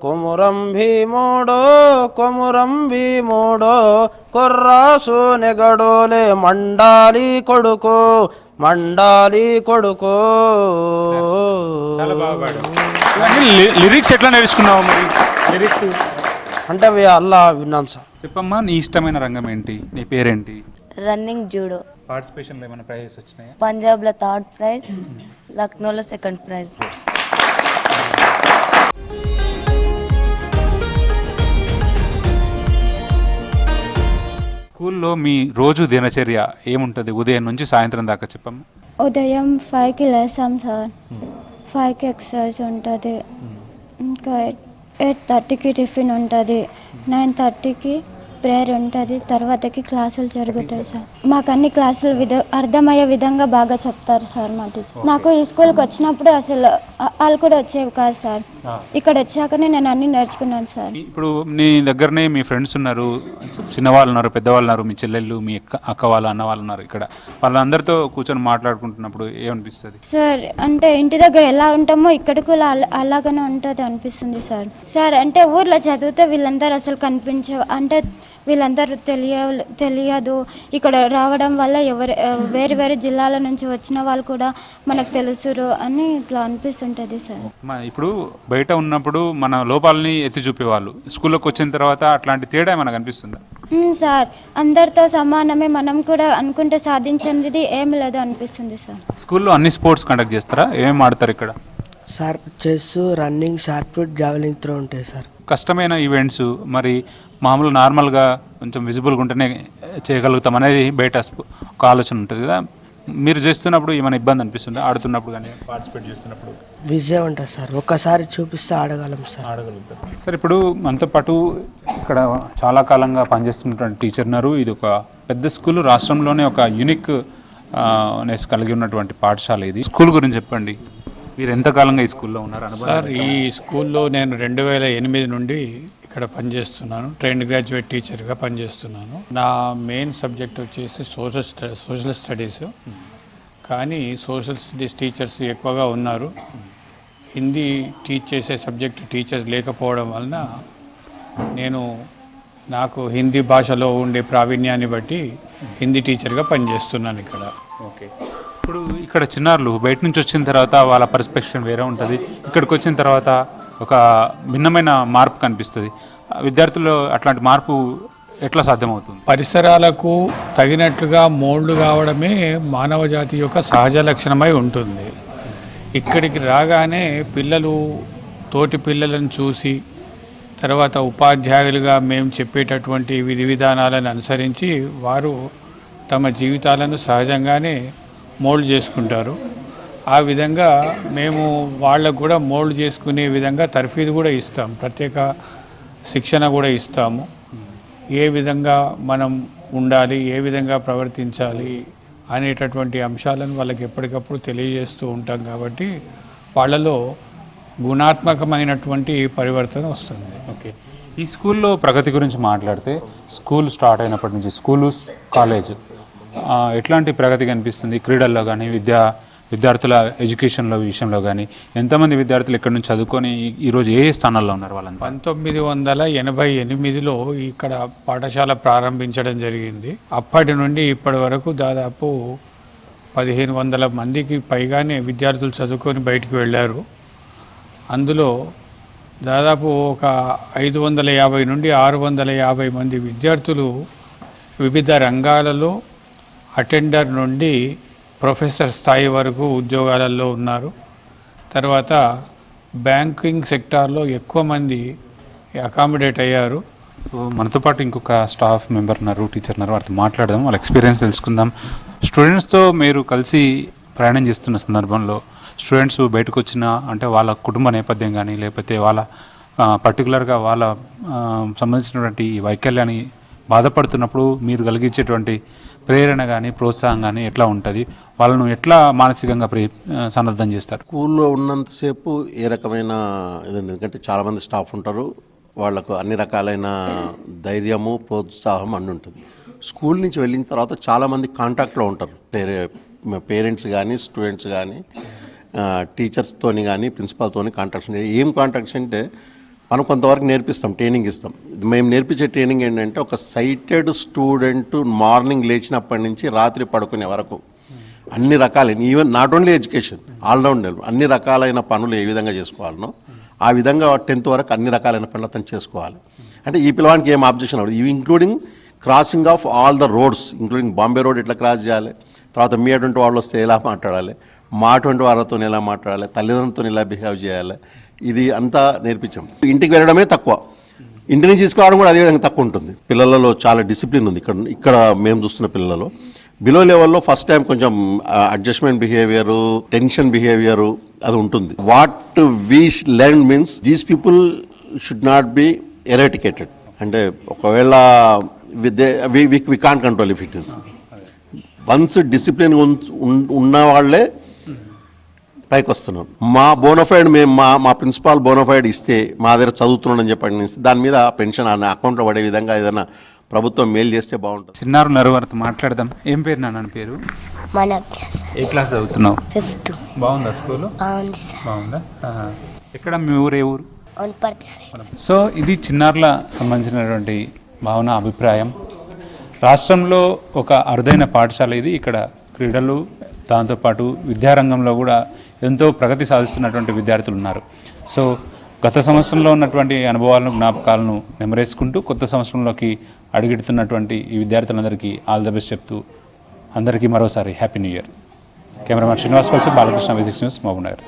కొమురం భీమోడో కొర్రాసు నెగడోలే మండాలి కొడుకో లిరిక్స్ ఎట్లా నేర్చుకున్నావు? మరి లిరిక్స్ అంటే అలా విన్నాం సార్. చెప్పమ్మా, నీ ఇష్టమైన రంగం ఏంటి? నీ పేరేంటి? Running judo. పార్టిసిపేషన్లో ఏమైనా ప్రైజెస్ వచ్చినాయా? పంజాబ్లో 3rd ప్రైజ్, లక్నోలో 2nd ప్రైజ్. స్కూల్లో మీ రోజు దినచర్య ఏముంటుంది? ఉదయం నుంచి సాయంత్రం దాకా చెప్పమ్మా. ఉదయం 5కి లేస్తాం సార్, 5కి ఎక్సర్సైజ్ ఉంటుంది, ఇంకా 8:30కి టిఫిన్ ఉంటుంది, 9:30కి ప్రేయర్ ఉంటుంది, తర్వాతకి క్లాసులు జరుగుతాయి సార్. మాకు అన్ని క్లాసులు అర్థమయ్యే విధంగా బాగా చెప్తారు సార్ మా టీచర్. నాకు ఈ స్కూల్కి వచ్చినప్పుడు అసలు వాళ్ళు కూడా వచ్చేవి కాదు సార్, ఇక్కడ వచ్చాకనే నేను అన్ని నేర్చుకున్నాను సార్. ఇప్పుడు నీ దగ్గరనే మీ ఫ్రెండ్స్ ఉన్నారు, చిన్నవాళ్ళు ఉన్నారు, పెద్దవాళ్ళు ఉన్నారు, మీ చెల్లెళ్ళు, మీ అక్క వాళ్ళు, అన్న వాళ్ళు ఉన్నారు. ఇక్కడ వాళ్ళందరితో కూర్చొని మాట్లాడుకుంటున్నప్పుడు ఏమనిపిస్తుంది సార్? అంటే ఇంటి దగ్గర ఎలా ఉంటామో ఇక్కడ కూడా అలాగనే ఉంటుంది అనిపిస్తుంది సార్. సార్ అంటే ఊర్లో చదివితే వీళ్ళందరూ అసలు అంటే వీళ్ళందరూ తెలియదు, ఇక్కడ రావడం వల్ల వేరే వేరే జిల్లాల నుంచి వచ్చిన వాళ్ళు కూడా మనకు తెలుసురు అని ఇట్లా అనిపిస్తుంటుంది సార్. ఇప్పుడు బయట ఉన్నప్పుడు మన లోపాలని ఎత్తి చూపేవాళ్ళు, స్కూల్లోకి వచ్చిన తర్వాత అట్లాంటి తేడా మనకు అనిపిస్తుందా? సార్ అందరితో సమానమే, మనం కూడా అనుకుంటే సాధించేది ఏమి లేదు అనిపిస్తుంది సార్. స్కూల్లో అన్ని స్పోర్ట్స్ కండక్ట్ చేస్తారా? ఏమేమి ఆడతారు ఇక్కడ? Sir chess, running, shot put, javelin throw ఉంటాయి సార్. కష్టమైన ఈవెంట్స్ మరి మామూలు నార్మల్గా కొంచెం విజిబుల్గా ఉంటేనే చేయగలుగుతాం అనేది బయట ఒక ఆలోచన ఉంటుంది కదా, మీరు చేస్తున్నప్పుడు ఏమైనా ఇబ్బంది అనిపిస్తుందా ఆడుతున్నప్పుడు కానీ పార్టిసిపేట్ చేస్తున్నప్పుడు? విజయం ఉంటుంది సార్, ఒక్కసారి చూపిస్తే ఆడగలం సార్. ఆడగలుగుతారు సార్. ఇప్పుడు మనతో పాటు ఇక్కడ చాలా కాలంగా పనిచేస్తున్నటువంటి టీచర్ ఉన్నారు. ఇది ఒక పెద్ద స్కూల్, రాష్ట్రంలోనే ఒక యూనిక్ నెస్ కలిగి ఉన్నటువంటి పాఠశాల. ఇది స్కూల్ గురించి చెప్పండి. మీరు ఎంతకాలంగా ఈ స్కూల్లో ఉన్నారు? సార్, ఈ స్కూల్లో నేను 2008 నుండి ఇక్కడ పనిచేస్తున్నాను. ట్రైన్డ్ గ్రాడ్యుయేట్ టీచర్గా పనిచేస్తున్నాను. నా మెయిన్ సబ్జెక్ట్ వచ్చేసి సోషల్ స్టడీస్, కానీ సోషల్ స్టడీస్ టీచర్స్ ఎక్కువగా ఉన్నారు. హిందీ టీచ్ చేసే సబ్జెక్ట్ టీచర్స్ లేకపోవడం వలన నాకు హిందీ భాషలో ఉండే ప్రావీణ్యాన్ని బట్టి హిందీ టీచర్గా పనిచేస్తున్నాను ఇక్కడ. ఓకే. ఇప్పుడు ఇక్కడ చిన్నారులు బయట నుంచి వచ్చిన తర్వాత వాళ్ళ పర్స్పెక్షన్ వేరే ఉంటుంది, ఇక్కడికి వచ్చిన తర్వాత ఒక భిన్నమైన మార్పు కనిపిస్తుంది. విద్యార్థుల్లో అట్లాంటి మార్పు ఎట్లా సాధ్యమవుతుంది? పరిసరాలకు తగినట్లుగా మోల్డ్ కావడమే మానవ జాతి యొక్క సహజ లక్షణమై ఉంటుంది. ఇక్కడికి రాగానే పిల్లలు తోటి పిల్లలను చూసి, తర్వాత ఉపాధ్యాయులుగా మేము చెప్పేటటువంటి విధి విధానాలను అనుసరించి వారు తమ జీవితాలను సహజంగానే మోల్డ్ చేసుకుంటారు. ఆ విధంగా మేము వాళ్ళకు కూడా మోల్డ్ చేసుకునే విధంగా తర్ఫీదు కూడా ఇస్తాం, ప్రత్యేక శిక్షణ కూడా ఇస్తాము. ఏ విధంగా మనం ఉండాలి, ఏ విధంగా ప్రవర్తించాలి అనేటటువంటి అంశాలను వాళ్ళకి ఎప్పటికప్పుడు తెలియజేస్తూ ఉంటాం. కాబట్టి వాళ్ళలో గుణాత్మకమైనటువంటి పరివర్తన వస్తుంది. ఓకే. ఈ స్కూల్లో ప్రగతి గురించి మాట్లాడితే, స్కూల్ స్టార్ట్ అయినప్పటి నుంచి స్కూలు కాలేజ్ ఎట్లాంటి ప్రగతి కనిపిస్తుంది? క్రీడల్లో కానీ విద్యార్థుల ఎడ్యుకేషన్లో విషయంలో కానీ ఎంతమంది విద్యార్థులు ఇక్కడ నుంచి చదువుకొని ఈరోజు ఏ స్థానాల్లో ఉన్నారు? వాళ్ళంతా 1988లో ఇక్కడ పాఠశాల ప్రారంభించడం జరిగింది. అప్పటి నుండి ఇప్పటి వరకు దాదాపు 1500 మందికి పైగానే విద్యార్థులు చదువుకొని బయటికి వెళ్ళారు. అందులో దాదాపు ఒక 550 నుండి 650 మంది విద్యార్థులు వివిధ రంగాలలో అటెండర్ నుండి ప్రొఫెసర్ స్థాయి వరకు ఉద్యోగాలలో ఉన్నారు. తర్వాత బ్యాంకింగ్ సెక్టార్లో ఎక్కువ మంది అకామిడేట్ అయ్యారు. మనతో పాటు ఇంకొక స్టాఫ్ మెంబర్ ఉన్నారు, టీచర్ ఉన్నారు, వారితో మాట్లాడదాం, వాళ్ళ ఎక్స్పీరియన్స్ తెలుసుకుందాం. స్టూడెంట్స్తో మీరు కలిసి ప్రయాణం చేస్తున్న సందర్భంలో స్టూడెంట్స్ బయటకు వచ్చిన అంటే వాళ్ళ కుటుంబ నేపథ్యం కానీ లేకపోతే వాళ్ళ పర్టికులర్గా వాళ్ళ సంబంధించినటువంటి వైకల్యాన్ని బాధపడుతున్నప్పుడు మీరు కలిగించేటువంటి ప్రేరణ కానీ ప్రోత్సాహం కానీ ఎట్లా ఉంటుంది? వాళ్ళను ఎట్లా మానసికంగా సన్నద్ధం చేస్తారు? స్కూల్లో ఉన్నంతసేపు ఏ రకమైన ఎందుకంటే చాలామంది స్టాఫ్ ఉంటారు, వాళ్లకు అన్ని రకాలైన ధైర్యము ప్రోత్సాహం అన్నీ ఉంటుంది. స్కూల్ నుంచి వెళ్ళిన తర్వాత చాలామంది కాంటాక్ట్లో ఉంటారు, పేరెంట్స్ కానీ స్టూడెంట్స్ కానీ టీచర్స్తోని కానీ ప్రిన్సిపాల్తోని కాంటాక్ట్స్. ఏం కాంటాక్ట్స్ అంటే మనం కొంతవరకు నేర్పిస్తాం, ట్రైనింగ్ ఇస్తాం. మేము నేర్పించే ట్రైనింగ్ ఏంటంటే ఒక సైటెడ్ స్టూడెంట్ మార్నింగ్ లేచినప్పటి నుంచి రాత్రి పడుకునే వరకు అన్ని రకాలైన, even not only education, all round అన్ని రకాలైన పనులు ఏ విధంగా చేసుకోవాలనో ఆ విధంగా 10th వరకు అన్ని రకాలైన పనులు అతను చేసుకోవాలి. అంటే ఈ పిల్లవానికి ఏం ఆబ్జెక్షన్ అవ్వదు. ఇవి including crossing of all the roads, including Bombay road ఎట్లా క్రాస్ చేయాలి, తర్వాత మీ అటువంటి వాళ్ళు వస్తే ఎలా మాట్లాడాలి, మా అటువంటి వారితో ఎలా మాట్లాడాలి, తల్లిదండ్రులతో ఎలా బిహేవ్ చేయాలి, ఇది అంతా నేర్పించాం. ఇంటికి వెళ్ళడమే తక్కువ, ఇంటి నుంచి తీసుకురావడం కూడా అదేవిధంగా తక్కువ ఉంటుంది. పిల్లలలో చాలా డిసిప్లిన్ ఉంది ఇక్కడ మేము చూస్తున్న పిల్లలలో. బిలో లెవెల్లో ఫస్ట్ టైం కొంచెం అడ్జస్ట్మెంట్ బిహేవియరు, టెన్షన్ బిహేవియరు అది ఉంటుంది. What we learn means these people should not be eradicated. అంటే ఒకవేళ we can't control if it is. Once discipline ఉన్న వాళ్ళే పైకి వస్తున్నాం. మా బోనఫైడ్ మేము మా ప్రిన్సిపాల్ బోనఫైడ్ ఇస్తే మా దగ్గర చదువుతున్నాడని చెప్పండి, దాని మీద పెన్షన్ అకౌంట్లో పడే విధంగా ఏదైనా ప్రభుత్వం మేలు చేస్తే బాగుంటుంది. చిన్నారున్నారు, వారితో మాట్లాడదాం. ఏం పేరు నాన్న పేరు? ఏ క్లాస్ చదువుతున్నావు? 5th. బాగుందా స్కూల్? బాగుందా? ఎక్కడ మీ ఊరు? ఏ ఊరు? సో ఇది చిన్నారుల సంబంధించినటువంటి భావన, అభిప్రాయం. రాష్ట్రంలో ఒక అరుదైన పాఠశాల ఇది. ఇక్కడ క్రీడలు, దాంతోపాటు విద్యారంగంలో కూడా ఎంతో ప్రగతి సాధిస్తున్నటువంటి విద్యార్థులు ఉన్నారు. సో గత సంవత్సరంలో ఉన్నటువంటి అనుభవాలను, జ్ఞాపకాలను నెమరేసుకుంటూ కొత్త సంవత్సరంలోకి అడుగెడుతున్నటువంటి ఈ విద్యార్థులందరికీ ఆల్ ద బెస్ట్ చెప్తూ అందరికీ మరోసారి happy new year. Cameraman Srinivas కలిసి బాలకృష్ణ, V6 న్యూస్, మహబూబ్ నగర్.